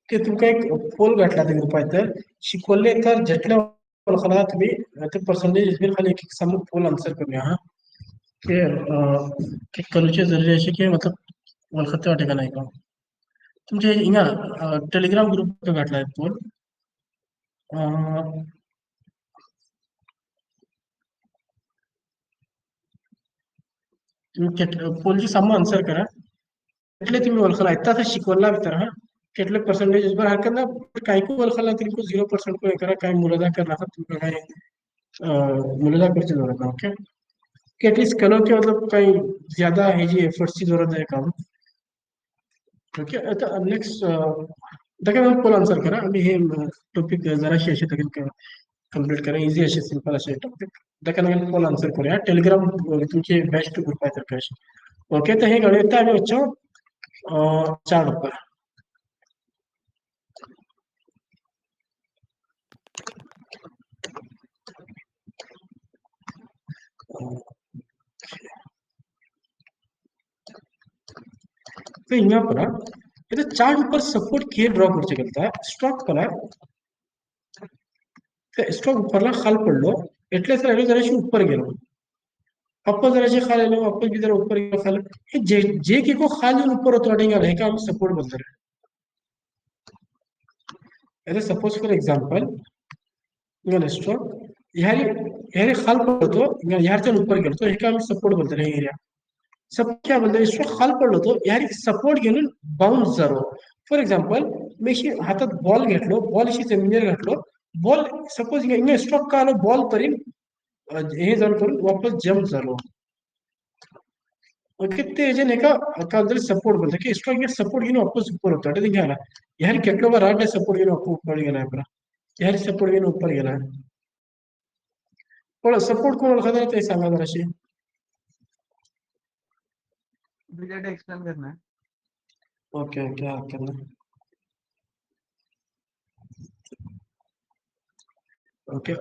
की तुमका एक पोल घातला ते ग्रुपात तर शिकवले तर जेटल्या ओळखला तुम्ही ते पर्सेंटेज खाली एक समूह पोल आन्सर करूया हा की करूचे जरुरी असे की मतलब ओळखते वाटे का नाही का तुमचे हिंगा टेलिग्राम ग्रुप घातला आहे पोल तुम्ही पोलची समूह आन्सर करा એટલે તમે વળખાલા इतना था शिकवला भितर हा કેટલે पर्सेंटेज पर हरकत ना काही को वळखाला तरी को 0% को एकरा काय मुलादा करना था तुमका काय मुलादा करते जरूरत है ओके कि एटलीस्ट कलो के मतलब काही ज्यादा है जी एफर्ट्स की जरूरत है काम ओके आता नेक्स्ट देखा मैं पोल आंसर करा आम्ही हे टॉपिक जराशी अशी तरी कंप्लीट करा इझी असे सिंपल असे टॉपिक देखा मैं पोल आंसर करूया टेलिग्राम तुमचे बेस्ट ग्रुप आहे तर कैसे ओके तो हे गणित आम्ही వచ్చాం चार ऊपर तो यहाँ पर ये तो चार्ट ऊपर सपोर्ट किए ड्रॉ करते करता है स्टॉक करा स्टॉक ऊपरला खाल पडलो એટલે સર એનો જરા ઉપર ગયો અપર જરા છે ખાલ એનો અપર की जरा ऊपर गयो खाल हे जे की को खाल ऊपर होतो अडेंगा है का हम सपोर्ट बोलते हैं ऐसे सपोज फॉर एग्जांपल इंगल स्टॉक यार यार खाल पडतो यार चल ऊपर गेलो तो हे का हम सपोर्ट बोलते हैं एरिया सब क्या बोलते हैं स्ट्रोक खाल पडलो तो यार सपोर्ट घेऊन बाउन्स जालो फॉर एक्झाम्पल मी हातात बॉल घेतलो बॉल अशी जमिनीवर घातलो बॉल सपोज इंगे स्ट्रोक का आलो बॉल पर्यंत हे जाऊन करून वापस जंप झालो ओके ते जे नाही का जर सपोर्ट बोलतो की स्ट्रोक ये सपोर्ट घेऊन वापस ऊपर होतो ते घ्यायला यार કેટલો વાર રાડ सपोर्ट घेऊन वापस ऊपर गेला आपला यार सपोर्ट घेऊन ऊपर गेला पण सपोर्ट कोण ओळखता ते सांगा जराशी ब्रिगेड एक्सप्लेन करना है ओके ओके हरकत नाही ओके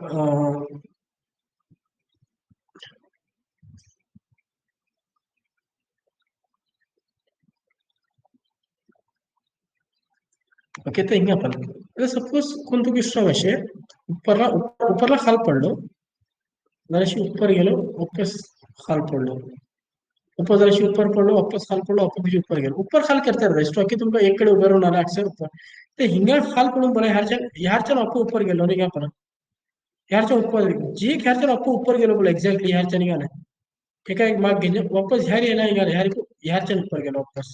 ओके तो हिंगा पण सपोज कोणतो की स्ट्रोक असे ऊपरला खाल पडलो जराशी ऊपर गेलो वापस खाल पडलो ऊपर जराशी ऊपर पडलो वापस खाल पडलो वापस भी ऊपर गेलो ऊपर खाल करते रहा स्ट्रोक की तुमका एक कडे उभं राहून आला अक्षर ऊपर ते हिंगा खाल पडून बरं ह्याच्या वापस ऊपर गेलो नाही का पण ह्याच्या ऊपर जे ह्याच्या वापस ऊपर गेलो बोला एक्झॅक्टली ह्याच्या निघाला ठीक आहे एक मार्क घेणे वापस ह्या येणार निघाला ह्याच्या ऊपर गेलो वापस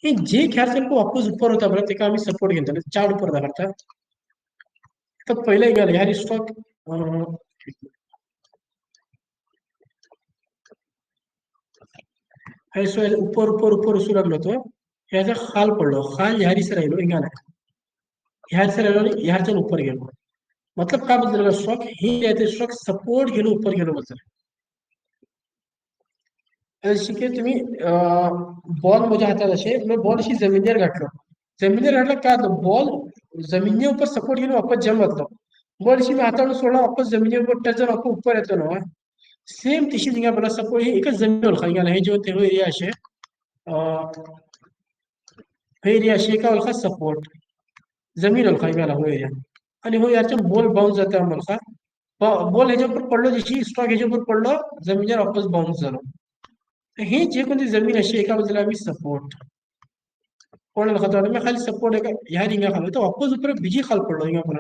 हे जे ख्याल को वापस ऊपर होता बरं ते का आम्ही सपोर्ट घेतो चार ऊपर दाखवता तर पहिलं गेलं ह्या स्टॉक ऊपर ऊपर ऊपर उसू लागलो तो ह्याचा खाल पडलो खाल ह्यारीस राहिलो हिंगाला ह्याच राहिलो आणि ह्याच्या ऊपर गेलो मतलब काय बदल स्टॉक हे स्टॉक सपोर्ट गेलो ऊपर गेलो बदल शिके तुम्ही बॉल माझ्या हातात असे मी बॉल अशी जमिनीवर घातलो जमिनीवर घातला का बॉल जमिनीवर सपोर्ट घेऊन वापस जम घातलो बॉल अशी मी हातावर सोडला वापस जमिनीवर टच जाऊन वापस ऊपर येतो ना सेम तशी निघा मला सपोर्ट हे एकच जमिनीवर खाली गेला हे जेव्हा तेव्हा एरिया असे हे एरिया असे एका वळखा सपोर्ट जमीन खाली गेला हो एरिया आणि हो याच्या बॉल बाउन्स जाते मला बॉल ह्याच्यावर पडलो जशी स्टॉक ह्याच्यावर पडलो जमिनीवर वापस बाउन्स झालो हे जे कोणती जमीन अशी एका बाजूला आम्ही सपोर्ट कोण खाता मैं खाली सपोर्ट है ह्या रिंगा खाली तो वापस ऊपर बीजी खाल पडलो हिंगा पण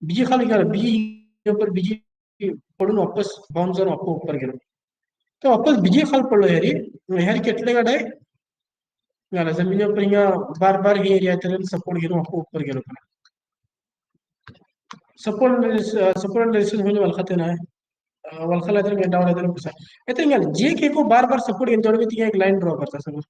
बीजी खाली गेला बीजी ऊपर बीजी पडून वापस बाउंस जाऊन वापस ऊपर गेलो तो वापस बीजी खाल पडलो ह्यारी ह्यारी કેટલે गाड आहे गाला जमिनी ऊपर हिंगा बार बार हे एरिया तर सपोर्ट घेऊन वापस ऊपर गेलो पण सपोर्ट रेजिस्टेंस म्हणजे मला खाते ना वलखला तर डाउन आहे तर कुसा అయితే ఇంకా जे को बार बार सपोर्ट घेऊन तोडवे ती एक लाइन ड्रॉ करता समोर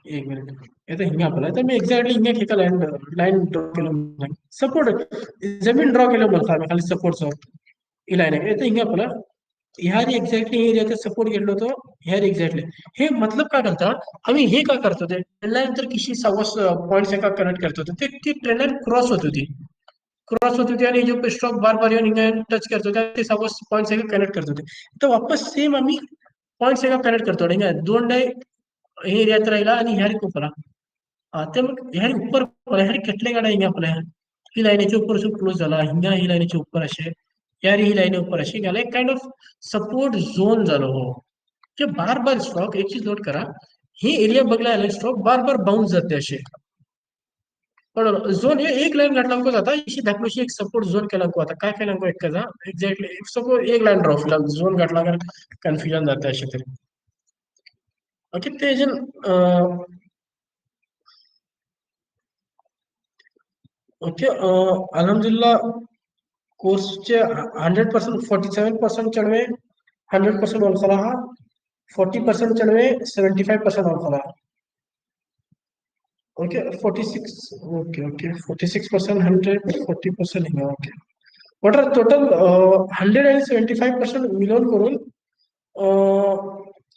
एक मिनिट आता हिंगा आपला तर मी एक्झॅक्टली हिंगा एका लाइन ड्रॉ केलं सपोर्ट जमीन ड्रॉ केलं मला आम्ही खाली सपोर्टचं ही लाईन आहे तर हिंगा आपला ह्यारी एक्झॅक्टली एरियाचा सपोर्ट घेतलो होतो ह्यारी एक्झॅक्टली हे मतलब काय करता आम्ही हे काय करतो ते ट्रेंड लाईन तर किशी सव्वास पॉईंट्स एका कनेक्ट करतो ते ती ट्रेंड लाईन क्रॉस होत होती आणि जो स्टॉक बार बार येऊन टच करतो ते सव्वास पॉईंट्स एका कनेक्ट करतो तर वापस सेम आम्ही पॉईंट्स एका कनेक्ट करतो दोन डाय हे एरियात राहिला आणि ह्यारी उपरा ते मग ह्यारी ऊपर ह्यारी કેટલે गाड्या हिंगा आपल्या ही लाईनीच्या ऊपर से क्लोज झाला हिंगा ही लाईनीच्या ऊपर असे यार ही लाईन ऊपर अशी गेला एक काइंड ऑफ सपोर्ट झोन झालो हो की बार बार स्टॉक एक चीज नोट करा हे एरिया बघला स्टॉक बार बार बाउन्स जाते असे पण झोन हे एक लाईन घातला जाता इशी धाकलोशी एक सपोर्ट झोन केला आता काय केला एक कजा एक्झॅक्टली सपोज एक लाईन ड्रॉ केला झोन घातला तर कन्फ्युजन जाता अशें तरी ओके तेजन ओके अल्हम्दुलिल्लाह कोर्सचे 100% 47% चढवे 100% ओळखला हा 40% चढवे 75% ओळखला ओके 46 ओके ओके 46% 100 40% हिंगा ओके what are total 100 आणि 75% मिळून करून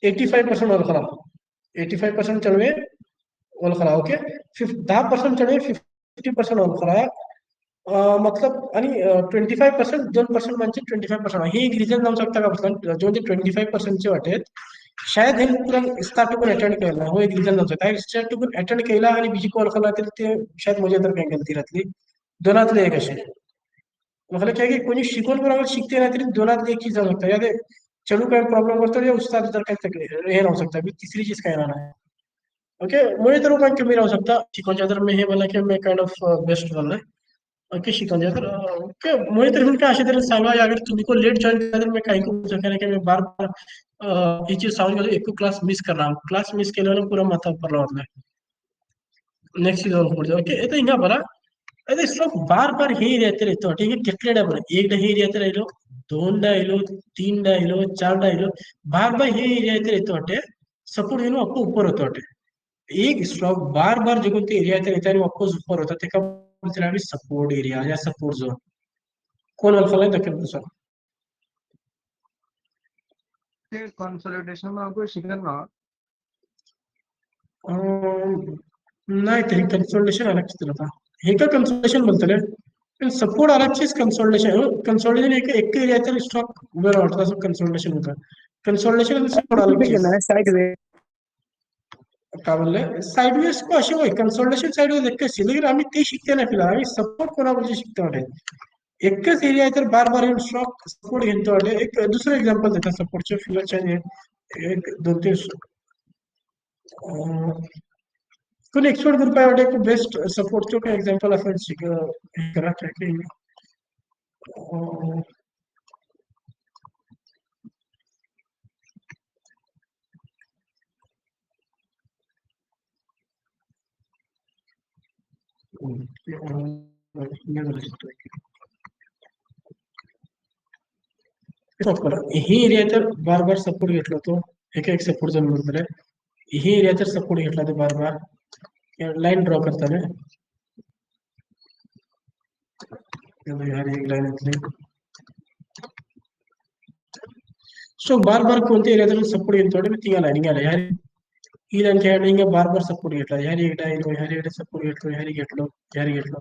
85% ओळखला 85% चढवे ओळखला ओके 10% चढवे 50% ओळखला मतलब आणि 25% 2% म्हणजे 25% हे एक रिझन जाऊ शकता का जो 25% चे वाटेत शायद हे पूरा स्टार्ट करून अटेंड केला हो एक रिझन नव्हतं काय स्टार्ट करून अटेंड केला आणि बीजी कॉल केला तर ते शायद मजा तर काय गलती राहतली दोनातले एक असे मला काय की कोणी शिकवून बरोबर शिकते नाही तरी दोनातले एक चीज जाऊ शकता या ते चलू काय प्रॉब्लेम करतो या उस्ताद जर काय हे राहू शकता मी तिसरी चीज काय राहणार ओके मुझे तो मैं कमी राहू शकता शिकवून तर मी हे मला की मी काइंड ऑफ बेस्ट झालंय ओके शिकवून तर ओके मुझे तर काय अशा तरी सांगा अगर तुम्ही को लेट जॉइन किया तर मैं काही करू शकत नाही की मी बार बार ये चीज समझ गए एक क्लास मिस कर रहा हूँ क्लास मिस केल्याने पूरा माथा पर होता है नेक्स्ट चीज और पड़ता ओके ये तो हिंगा बरा अरे स्ट्रोक बार बार हे रहते रहते हो ठीक है कितने डा बरा एक डा हे रहते रहिलो दोन डा इलो तीन डा इलो चार डा इलो बार बार हे रहते रहते होते सपोर्ट येनो आपको ऊपर होते होते एक स्ट्रोक बार बार जो कोणते एरिया रहता है आपको ऊपर होता है का सपोर्ट एरिया या सपोर्ट झोन कोण अल्फा लाइन तक दुसरा ते कॉन्सोलिडेशन में आपको शिकना नाही तरी कन्सोल्टेशन अलग चीज होता हे का कन्सोल्टेशन बोलतले पण सपोर्ट अलग चीज कन्सोल्टेशन कन्सोल्टेशन एक एरिया तर स्टॉक उभे राहतो असं कन्सोल्टेशन होतं कन्सोल्टेशन आणि सपोर्ट अलग चीज साइडवे काय बोलले साइडवेज को असे होय कन्सोल्टेशन साइडवेज एक कशी लेकिन आम्ही ते शिकते नाही फिलहाल आम्ही सपोर्ट कोणाबद्दल शिकतो वाटे एकच एरिया आहे तर बार बार येऊन स्टॉक सपोर्ट घेतो वाटे एक दुसरं एक्झाम्पल देतात सपोर्टचे फिलहालच्या एक दोन तीन कोणी एक्सपर्ट ग्रुप आहे वाटे बेस्ट सपोर्टचं काय एक्झाम्पल असं शिक हे करा काय की हे एरिया तर बार बार सपोर्ट घेतला तो एक सपोर्ट जर म्हणतो हे एरिया तर सपोर्ट घेतला तो बार बार लाइन ड्रॉ करताना यार एक लाइन इतनी सो बार बार कोणते एरिया तर सपोर्ट घेतो मी तिघा लाईन घ्यायला यार ही लाईन खेळण्याने बार बार सपोर्ट घेतला ह्यारी एकदा येतो ह्यारी एकदा सपोर्ट घेतलो ह्यारी घेतलो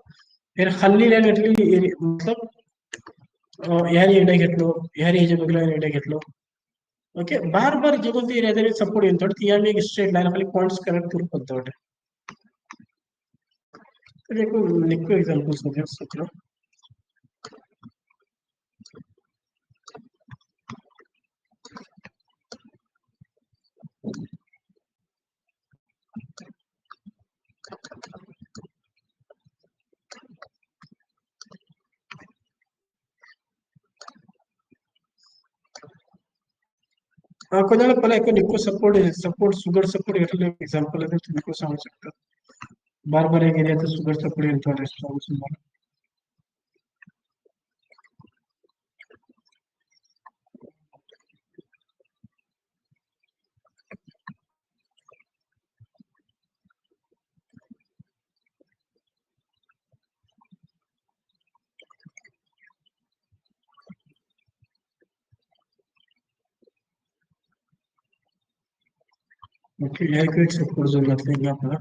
फिर खाली लाईन घेतली मतलब ह्यारी एकदा घेतलो ह्यारी ह्याच्या बघला एकदा घेतलो ओके बार बार जे कोणते एरिया तरी सपोर्ट घेतो ती आम्ही एक स्ट्रेट लाईन खाली पॉइंट्स कनेक्ट करू शकतो तर एक निको एक्झाम्पल सोचलो कोणाला पहिला एक निको सपोर्ट सुगर सपोर्ट घेतलं एक्झाम्पल आहे तुम्ही को सांगू शकता बार बार एक एरिया तर सुगर सपोर्ट घेतो तुम्हाला ओके ह्या एक सपोर्ट झोन घातला आपल्याला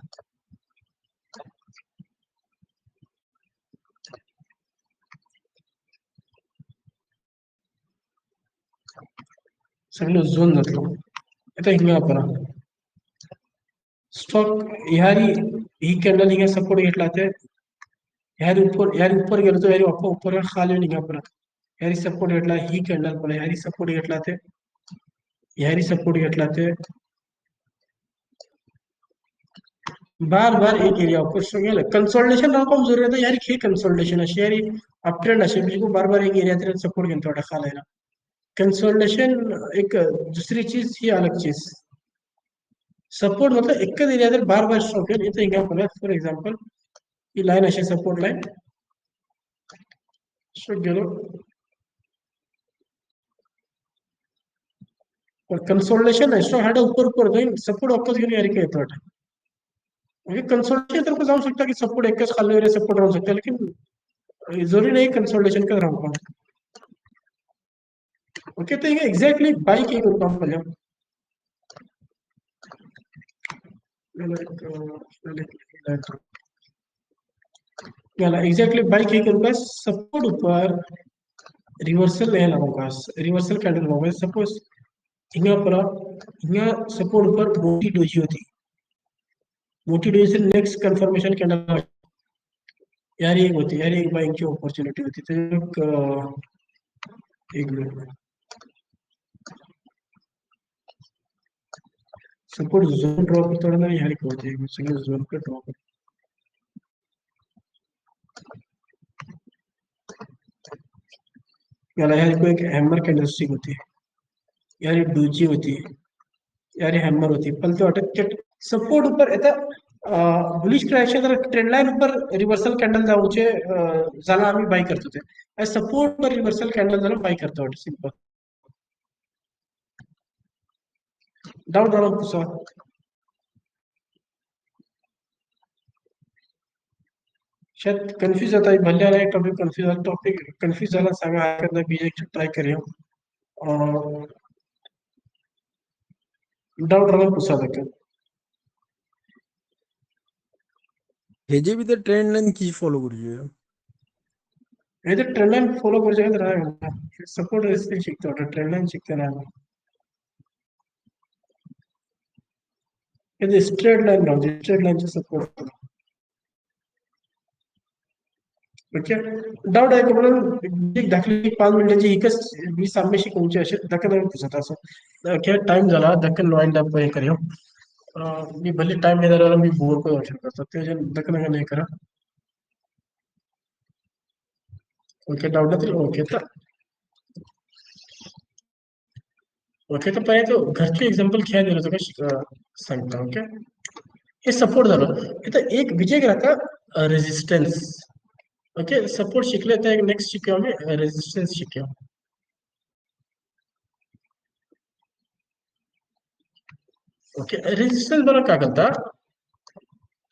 सगळं झोन घातलो आता हिंगा आपण स्टॉक ही कॅन्डल हिंगा सपोर्ट घेतला ते ह्यारी ऊपर गेलो तो ह्यारी ऊपर खाली निघा परत ह्यारी सपोर्ट घेतला ही कॅन्डल पण ह्यारी सपोर्ट घेतला ते ह्यारी सपोर्ट घेतला ते बार बार एक एरिया ऊपर से गेलं कन्सोल्टेशन रावपाक जरुरी आता यार हे कन्सोल्टेशन अशी यार अपट्रेंड असे म्हणजे बार बार एक एरिया तर सपोर्ट घेतो वाटा खालायला कंसोलिडेशन एक दूसरी चीज ही अलग चीज सपोर्ट मतलब एक एरिया तर बार बार स्ट्रॉक है इथं इंगा फॉर एग्जांपल ही लाइन अशी सपोर्ट लाइन स्ट्रॉक गेलो और कंसोलिडेशन है स्ट्रॉक हाडा ऊपर जाईन सपोर्ट वापस घेऊन यार काय येतो वाटा म्हणजे कंसोलिडेशन तर जाऊ शकता की सपोर्ट एकच खाली सपोर्ट राहू शकता लेकिन जरूरी नहीं कंसोलिडेशन का राहू ओके तो ये एग्जैक्टली बाई की करू काम पहले याला एक्झॅक्टली बाय की करू का सपोर्ट ऊपर रिवर्सल है होगा रिवर्सल कैंडल होगा सपोज हिंगा पर हिंगा सपोर्ट ऊपर मोटी डोजी से नेक्स्ट कंफर्मेशन कैंडल यार एक होती यार एक बाइंग की अपॉर्चुनिटी होती तो एक मिनट सपोर्ट जोन ड्रॉ करता है ना यार एक होती है सगळे जोन पे ड्रॉ कर याला यार को एक हैमर कैंडलस्टिक होती है यार एक डोजी होती है यार हैमर होती पण तो अटक सपोर्ट ऊपर येता बुलिश क्रॅश तर ट्रेंड लाइन ऊपर रिवर्सल कॅन्डल जाऊचे जाला आम्ही बाय करतो ते सपोर्ट पर रिवर्सल कॅन्डल जाला बाय करतो वाटतं सिंपल डाऊट डाऊन पुसा शायद कन्फ्यूज जाता है भले आला टॉपिक कन्फ्यूज झाला सांगा हरकत नाही बीजे ट्राय करूया डाऊट डाऊन पुसा देखील हे जे भी तर ट्रेंड लाइन की फॉलो करूचे हे तर ट्रेंड लाइन फॉलो करू शकत नाही सपोर्ट रेसिपी शिकतो ट्रेंड लाइन शिकते नाही हे स्ट्रेट लाइन राहते स्ट्रेट लाइनचे सपोर्ट ओके डाऊट आहे का म्हणून एक दाखली 5 मिनिटाची एकच मी सामने शिकवूचे असे दक्कन पुसत असं खेळ टाइम झाला दक्कन वाइंड अप हे करूया मी भले टाइम नाही झाला मी बोर पण होऊ शकतो ते दक्कन नाही करा ओके डाऊट नाही ओके तर पहिले तो घरचे एक्झाम्पल खेळ दिलं होतं का सांगता ओके हे सपोर्ट झालं इथं एक विजय राहता रेजिस्टन्स ओके सपोर्ट शिकले तर एक नेक्स्ट शिकूया आम्ही रेजिस्टन्स शिकूया ओके रेजिस्टन्स बरं काय करता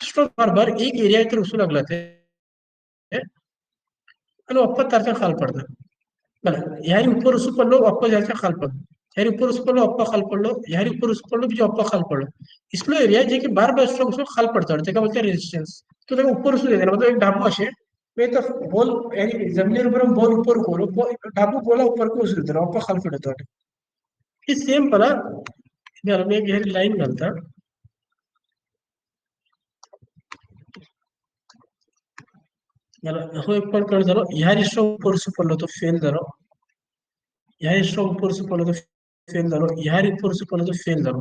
स्ट्रोक बार बार एक एरिया इतर उसू लागला ते आणि वापस तारच्या खाल पडतं बरं ह्यारी ऊपर उसू पडलो वापस याच्या खाल पडलो ह्यारी ऊपर उसू पडलो वापस खाल पडलो ह्यारी ऊपर उसू पडलो बीजो वापस खाल पडलो इसलो एरिया जे की बार बार स्ट्रोक उसू खाल पडतो ते का बोलते रेजिस्टेंस तो देखो ऊपर उसू देते मतलब एक ढाबू असे मैं तो बॉल यानी जमीन ऊपर बॉल ऊपर को ढाबू बोला ऊपर को उसू देते वापस खाल पडतो हे सेम पला यार मी एक ह्यारी लाइन घालता याला हो एक पण कळ झालो ह्या स्ट्रोक ऊपर उसू पडलो तो फेल झालो ह्या स्ट्रोक ऊपर उसू पडलो तो फेल झालो ह्या ऊपर उसू पडलो तो फेल झालो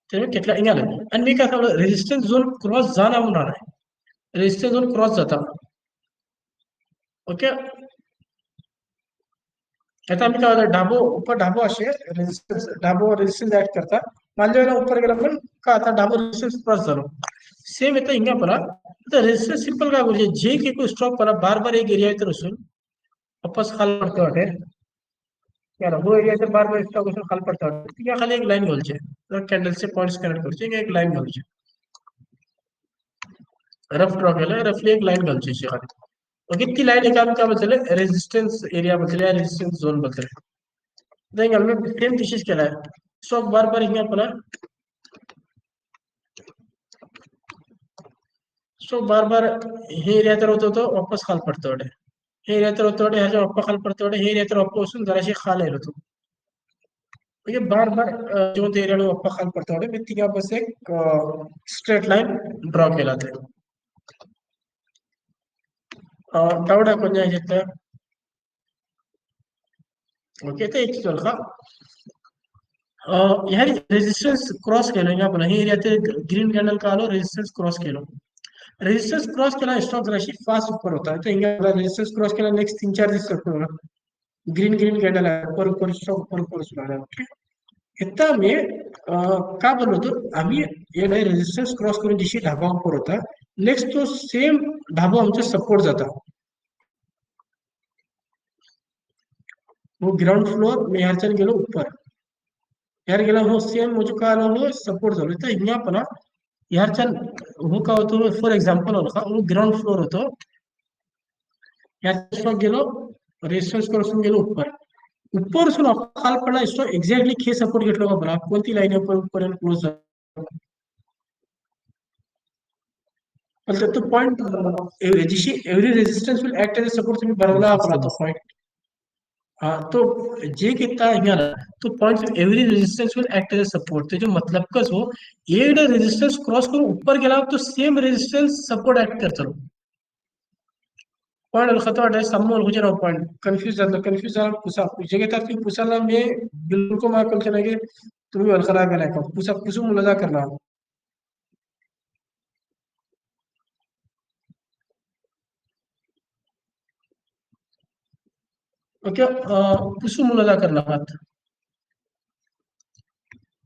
त्यामुळे કેટલા અહીંયા आणि मी काय सांगलो रेजिस्टन्स झोन क्रॉस जाना होणार आहे रेजिस्टन्स झोन क्रॉस जाता ओके आता आम्ही काय ढाबो ऊपर ढाबो असे रेजिस्टन्स ढाबो रेजिस्टन्स ऍड करता माझ्या वेळेला ऊपर गेला पण का आता ढाबो रेजिस्टन्स क्रॉस झालो सेम येतं हिंगा पला तर रेजिस्टन्स सिंपल काय म्हणजे जे की कोई स्टॉक पला बार बार एक एरिया इतर असून वापस खाल पडतो वाटे यार वो एरिया से बार बार स्टॉक असून खाल पडतो वाटे या खाली एक लाइन घालचे तर कॅन्डल से पॉइंट्स कनेक्ट करचे एक लाइन घालचे रफ ड्रॉ केलं रफली एक लाइन घालची अशी खाली ओके ती लाइन एक आम्ही काय बदलले रेजिस्टन्स एरिया बदलले रेजिस्टन्स झोन बदलले तर आम्ही सेम तशीच केलाय स्टॉक बार बार हिंगा पला स्टॉक बार बार हे एरिया तर होतो वापस खाल पडतो वाटे हे एरिया तर होतो ह्याच्या वापस खाल पडतो वाटे हे एरिया तर वापस असून जराशी खाल येईल होतो म्हणजे बार बार जो एरिया वापस खाल पडतो वाटे मी तिघा बस एक स्ट्रेट लाइन ड्रॉ केला ते डाऊट आहे कोणत्या ह्याच्यात ओके ते एक चल का ह्या रेजिस्टन्स क्रॉस केलं हिंगा पण हे एरिया ग्रीन कॅन्डल का आलो रेजिस्टन्स क्रॉस केलो रेजिस्टन्स क्रॉस केला स्टॉक जराशी फास्ट ऊपर होता तो हिंगा रेजिस्टन्स क्रॉस केला नेक्स्ट 3-4 दिवस सकतो ग्रीन ग्रीन कॅन्डल आहे ऊपर स्टॉक ऊपर सुरू आहे ओके इतना मी का बोललो होतो आम्ही ये रेजिस्टन्स क्रॉस करून दिवशी ढाबा ऊपर होता नेक्स्ट तो सेम ढाबा आमचा सपोर्ट जाता वो ग्राउंड फ्लोर मी ह्याच्यान गेलो ऊपर यार गेला हो सेम मुझे का हो सपोर्ट झालो तर हिंगा पण ह्याच्यान हो का होतो फॉर एक्झाम्पल होता वो ग्राउंड फ्लोर होतो ह्याचा स्टॉक गेलो रेजिस्टन्स क्रॉस गेलो ऊपर सुन खाल पडला स्टॉक एक्झॅक्टली खे सपोर्ट घेतलो का बघा कोणती लाईन पर्यंत क्लोज तो पॉइंट जिशी every resistance will act as support तुम्ही बनवला आपला तो पॉइंट हाँ तो जे कितना हिंगा तो point every resistance will act as support तो जो मतलब कस हो एक रेजिस्टेंस क्रॉस करून ऊपर गेला तो सेम रेजिस्टेंस सपोर्ट एक्ट करता पॉइंट खतरा है सम्मोल हो जाना पॉइंट कंफ्यूज झाला पुसा जे घेतात की पुसाला मी बिल्कुल मा कल चला के तुम्ही अलखरा गेला का पुसू मुलाजा करना ओके पुसू मुलाजा करना बात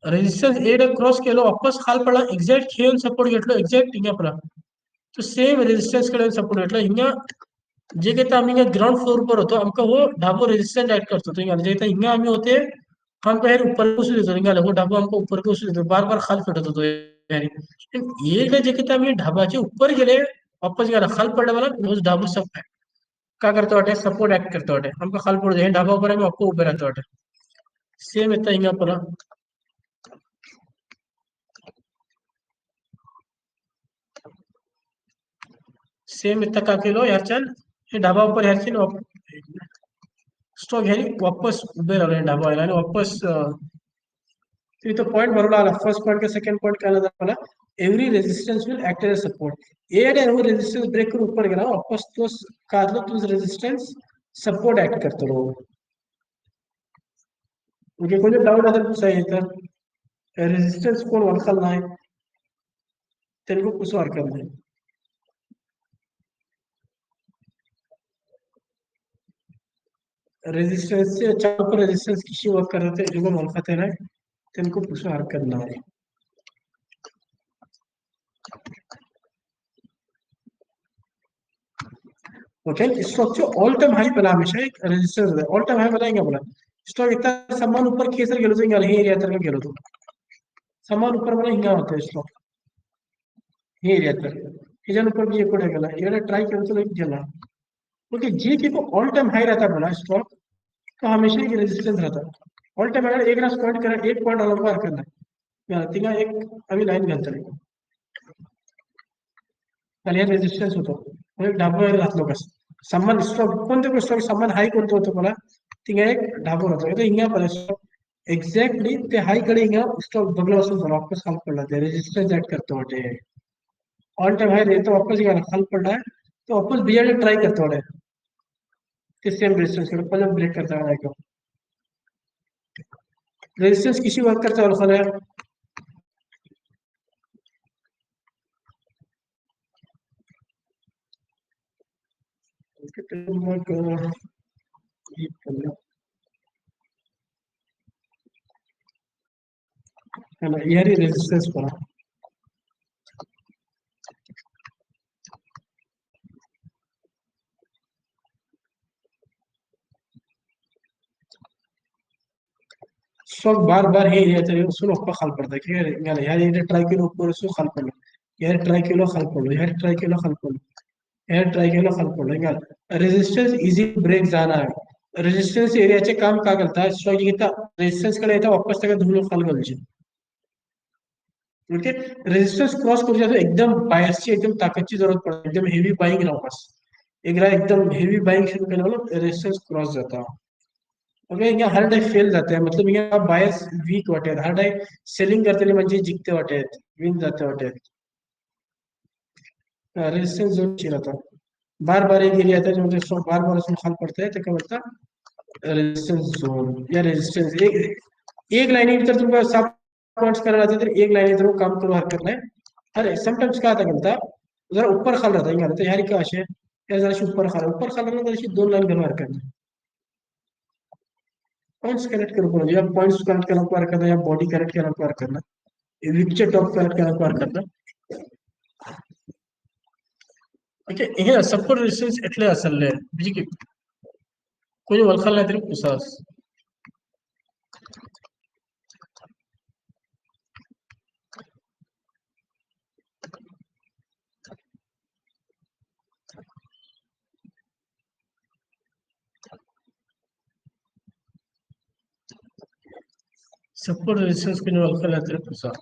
रेजिस्टन्स एड क्रॉस केलो वापस खाल पडला एक्झॅक्ट खेळून सपोर्ट घेतलो एक्झॅक्ट हिंगा पडला तो सेम रेजिस्टन्स कडे सपोर्ट घेतलो हिंगा जे काही आम्ही ग्राउंड फ्लोर पर होतो आमका वो ढाबो रेजिस्टन्स ऍड करतो तो हिंगा जे हिंगा आम्ही होते हम पहले ऊपर को देतो हिंगा वो ढाबो हमको ऊपर को देतो बार बार खाल फेटत होतो यानी ये जे काही आम्ही ढाबाचे ऊपर गेले वापस गेला खाल पडला वाला वो ढाबो सब का करतो वाटे सपोर्ट एक्ट करतो वाटे हमको खाल पडतो हे ढाबा ऊपर आम्ही आपको ऊपर रहतो वाटे सेम इतना हिंगा पडला सेम इतना का किलो यारचन हे ढाबा ऊपर यारचन स्टॉक ह्यानी वापस उभे राहिले ढाबा व्हायला आणि वापस तो पॉइंट बरोबर आला फर्स्ट पॉइंट का सेकंड पॉइंट काय आला मला every resistance will act as support area वो रेजिस्टन्स ब्रेक करून ऊपर गेला वापस तो काढलो तो रेजिस्टन्स सपोर्ट ऍक्ट करतो लो म्हणजे कोणी डाऊट असेल पुसाय तर रेजिस्टन्स कोण वळखल नाही त्यांनी पुसू हरकत नाही रेजिस्टेंस से चार पर रेजिस्टेंस किसी वर्क कर रहे थे जो मुल्फत है ना तिनको पूछो हरकत ना है ओके स्टॉक जो ऑल टाइम हाई बना हमेशा एक रेजिस्टेंस है ऑल टाइम हाई बनाएंगे बोला स्टॉक इतना सामान ऊपर केसर गेलो तो हे एरिया तर गेलो तो सामान ऊपर मला हिंगा होता स्टॉक हे एरिया तर ह्याच्या ऊपर भी एक गेला एवढा ट्राय केलं तर एक गेला ओके जे की ऑल टाइम हाई रहता बोला स्टॉक तो हमेशा एक रेजिस्टेंस रहता ऑल टाइम अगर एक रास पॉइंट करा एक पॉइंट अलग बार करना तिला एक आम्ही लाईन घालतो त्याला रेजिस्टन्स होतो म्हणजे ढाबा घातलो कस समान स्टॉक कोणते गोष्ट समान हाय कोणतं होतं मला तिला एक ढाबा होतो आता हिंगा पण एक्झॅक्टली ते हाय कडे हिंगा स्टॉक बघलो असून वापस खाल पडला ते रेजिस्टन्स ऍड करतो वाटे ऑल टाइम हाय रेतो वापस गेला खाल पडला तो वापस बियाणे ट्राय करतो वाटे ते सेम रेजिस्टन्स कडे पहिले ब्रेक करता है रेजिस्टेंस किसी वर्क करता है खरा यारी रेजिस्टेंस पर स्टॉक बार बार हे एरिया सुन ऊपर खाल पड़ता है यार यार ये ट्राई किलो ऊपर सो खाल पड़लो यार ट्राई किलो खाल पड़लो यार ट्राई किलो खाल पड़लो यार ट्राई किलो खाल पड़लो यार रेजिस्टेंस इजी ब्रेक जाना है रेजिस्टेंस एरियाचे काम का करता है स्टॉक घेता रेजिस्टेंस कडे येता वापस त्याला धुलो खाल घालचे ओके रेजिस्टेंस क्रॉस करू जातो एकदम बायर्सची एकदम ताकदची जरूरत पडते एकदम हेवी बाइंग वापस एकदा एकदम हेवी बाइंग शुरू केलं रेजिस्टेंस क्रॉस जाता ओके यहाँ हर टाइम फेल जाते हैं मतलब यहाँ बायर्स वीक वाटे हर टाइम सेलिंग करते म्हणजे जिंकते वाटे विन जाते वाटे रेजिस्टेंस जोन रहता बार बार एक एरिया आता है जो स्टॉक बार बार उसमें खाल पड़ता है तो क्या बोलता रेजिस्टेंस जोन या रेजिस्टेंस एक एक लाईनी जर तुमका 7 पॉइंट्स करायला लागते तर एक लाईनी जर काम करू हरकत नाही. अरे समटाइम्स काय आता करता जरा ऊपर खाल राहता इंगा तर ह्या रिका असे या जराशी ऊपर खाल ना जराशी 2 लाईन घालू हरकत नाही. पॉइंट्स कनेक्ट करू पण या पॉइंट्स कनेक्ट केला को हरकत नाही या बॉडी कनेक्ट केला को हरकत नाही विकचे टॉप कनेक्ट केला को हरकत नाही. ओके हे सपोर्ट रेजिस्टन्स એટલે અસલ લે બીજી કે કોઈ વલખાલ ના તરી પૂછાસ સપોર્ટ રેઝિસ્ટન્સ કોઈ વલખાલ ના તરી પૂછા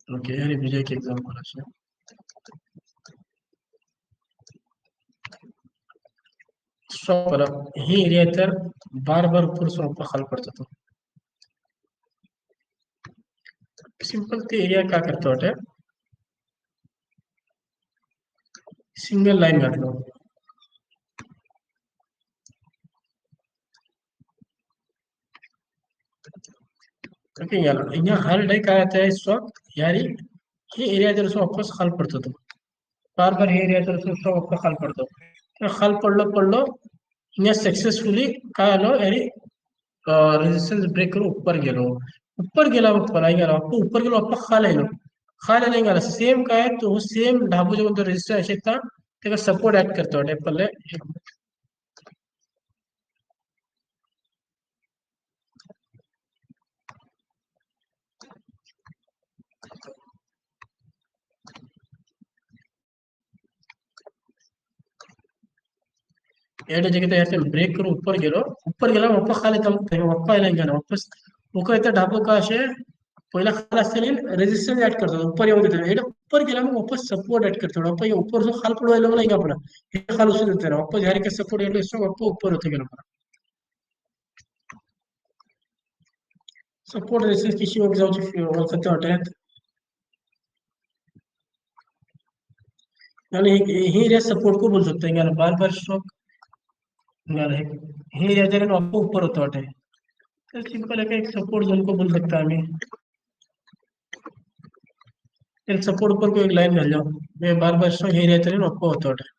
ओके यार બીજા એક એક્ઝામ્પલ છે स्टॉप करा ही एरिया तर बार बार ऊपर स्वरूप खाल पड़ता तो सिंपल ते एरिया क्या करता होता है सिंगल लाइन घातलो ओके यार यहाँ हर डे क्या आता है इस वक्त यारी ये एरिया जर सो वापस खाल पड़ता तो बार बार हे एरिया जर सो वापस खाल पड़ता तो खाल पडलो यहाँ सक्सेसफुली काय आलो यारी रेजिस्टन्स ब्रेक करून ऊपर गेला मग पलाई गेला ऊपर गेलो वापस खाल नाही गेला सेम काय तो सेम ढाबूच्या कोणतं रेजिस्टन्स असे का त्याला सपोर्ट ऍड करतो वाटे पल्ले ಎರಡು ಜಗತ್ತೆ ऐसे ब्रेक करून ऊपर गेला वापस खाली वापस आयला गेला वापस मुका इथं ढाबू का असे पहिला खाल असताना रेजिस्टन्स ऍड करतो ऊपर येऊ देतो हे ऊपर गेला मग वापस सपोर्ट ऍड करतो वापस ऊपर जो खाल पडवायला नाही का आपण हे खाल उचलून देतो वापस ह्यारी का सपोर्ट येलो इसको वापस ऊपर होते गेला आपण सपोर्ट रेजिस्टन्स किसी वक्त जाऊची वखत वाटत आणि हे एरिया सपोर्ट को बोल सकते हैं बार बार स्ट्रोक हे एरिया जरा वापस ऊपर होता वाटे तो सिंपल है एक सपोर्ट जोन को बोल सकता है हमें एक सपोर्ट ऊपर को एक लाइन घाल जाओ मैं बार बार स्ट्रोक हे एरिया जरा वापस होता वाटे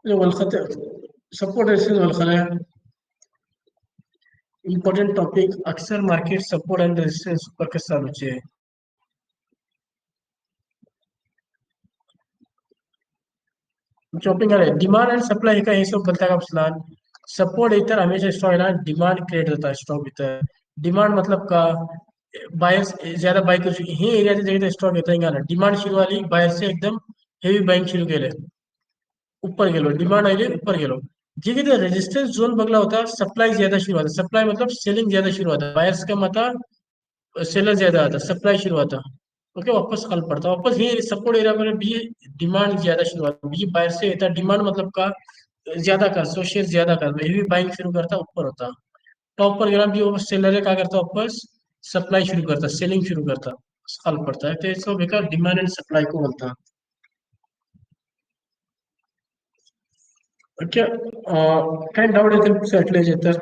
जो वलखत सपोर्ट रेजिस्टेंस वलखत है इम्पोर्टेंट टॉपिक अक्सर मार्केट सपोर्ट एंड रेजिस्टेंस पर के चालू છે शॉपिंग आहे डिमांड एंड सप्लाय का हे सब बोलता का प्लान सपोर्ट इतर हमेशा स्ट्रॉक है ना डिमांड क्रिएट होता है स्टॉक इतर डिमांड मतलब का बायर्स ज्यादा बाय कर हे एरिया जगह स्टॉक येता है ना डिमांड शुरू वाली बायर से एकदम हेवी बाइंग शुरू केले ऊपर गेलो डिमांड आइले ऊपर गेलो जे किती रेजिस्टेंस झोन बगला होता सप्लाई ज्यादा शुरू होता सप्लाई मतलब सेलिंग ज्यादा शुरू होता बायर्स का मता सेलर ज्यादा आता सप्लाई शुरू होता ओके वापस कल पड़ता वापस ये सपोर्ट एरिया में भी डिमांड ज्यादा शुरू होता भी बाहर से येता डिमांड मतलब का ज्यादा कर सो शेयर ज्यादा कर ये भी बाइंग शुरू करता ऊपर होता टॉप पर गेला भी वो सेलर क्या करता वापस सप्लाई शुरू करता सेलिंग शुरू करता कल पड़ता है तो इसको बेकार डिमांड एंड सप्लाई को बोलता ओके काय डाऊट येते सेटलेज तर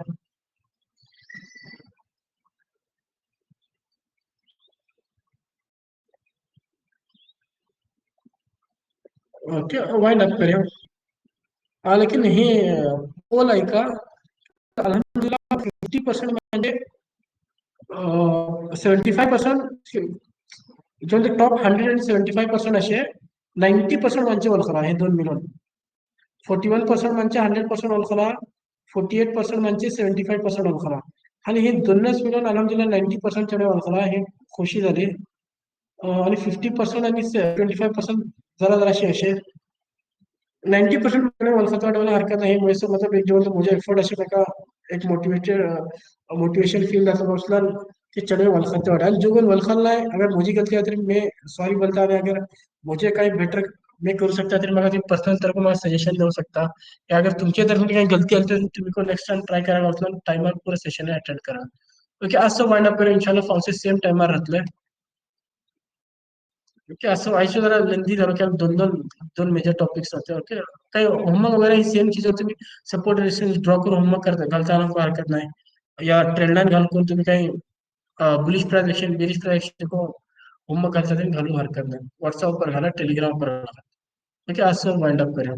ओके वाइंड अप करें हाँ लेकिन हे पोल आहे का अल्हम्दुलिल्लाह 50% म्हणजे 75% जो टॉप 175% असे 90% म्हणजे वळखला हे दोन मिळून 41% म्हणजे 100% वळखला 48% म्हणजे 75% वळखला आणि हे दोनच मिळून अल्हम्दुलिल्लाह 90% चढे वळखला हे खुशी झाली आणि 50% आणि 25% जरा असे 90% वलखत वाटवायला हरकत नाही मुझे मतलब एक जो मुझे एफर्ट असे का एक मोटिवेशन फील ऐसा मसला कि चढ़े वलखत वाटा जो कोई वलखल ना है अगर मुझे गलती आती मैं सॉरी बोलता है अगर मुझे काही बेटर मैं करू शकता तरी मला पर्सनल तरफ मला सजेशन देऊ शकता या अगर तुमच्या तरफ काही गलती आली तर तुम्ही को नेक्स्ट टाइम ट्राय करा टाइमर पूरा सेशन अटेंड करा ओके असं वाइंड अप करें इंशाल्लाह फावसे सेम टाइमार राहतले ओके असं आयशो जरा लेंदी झालं की दोन दोन दोन मेजर टॉपिक्स राहते ओके काही होमवर्क वगैरे ही सेम चीज तुम्ही सपोर्ट रेसिस्टन्स ड्रॉ करून होमवर्क करता घालताना काही हरकत नाही या ट्रेंडलाईन घालून तुम्ही काही bullish price action bearish price action को होमवर्क घालता घालू हरकत नाही व्हॉट्सअप पर घाला टेलिग्राम पर घाला ओके असं वाइंड अप करें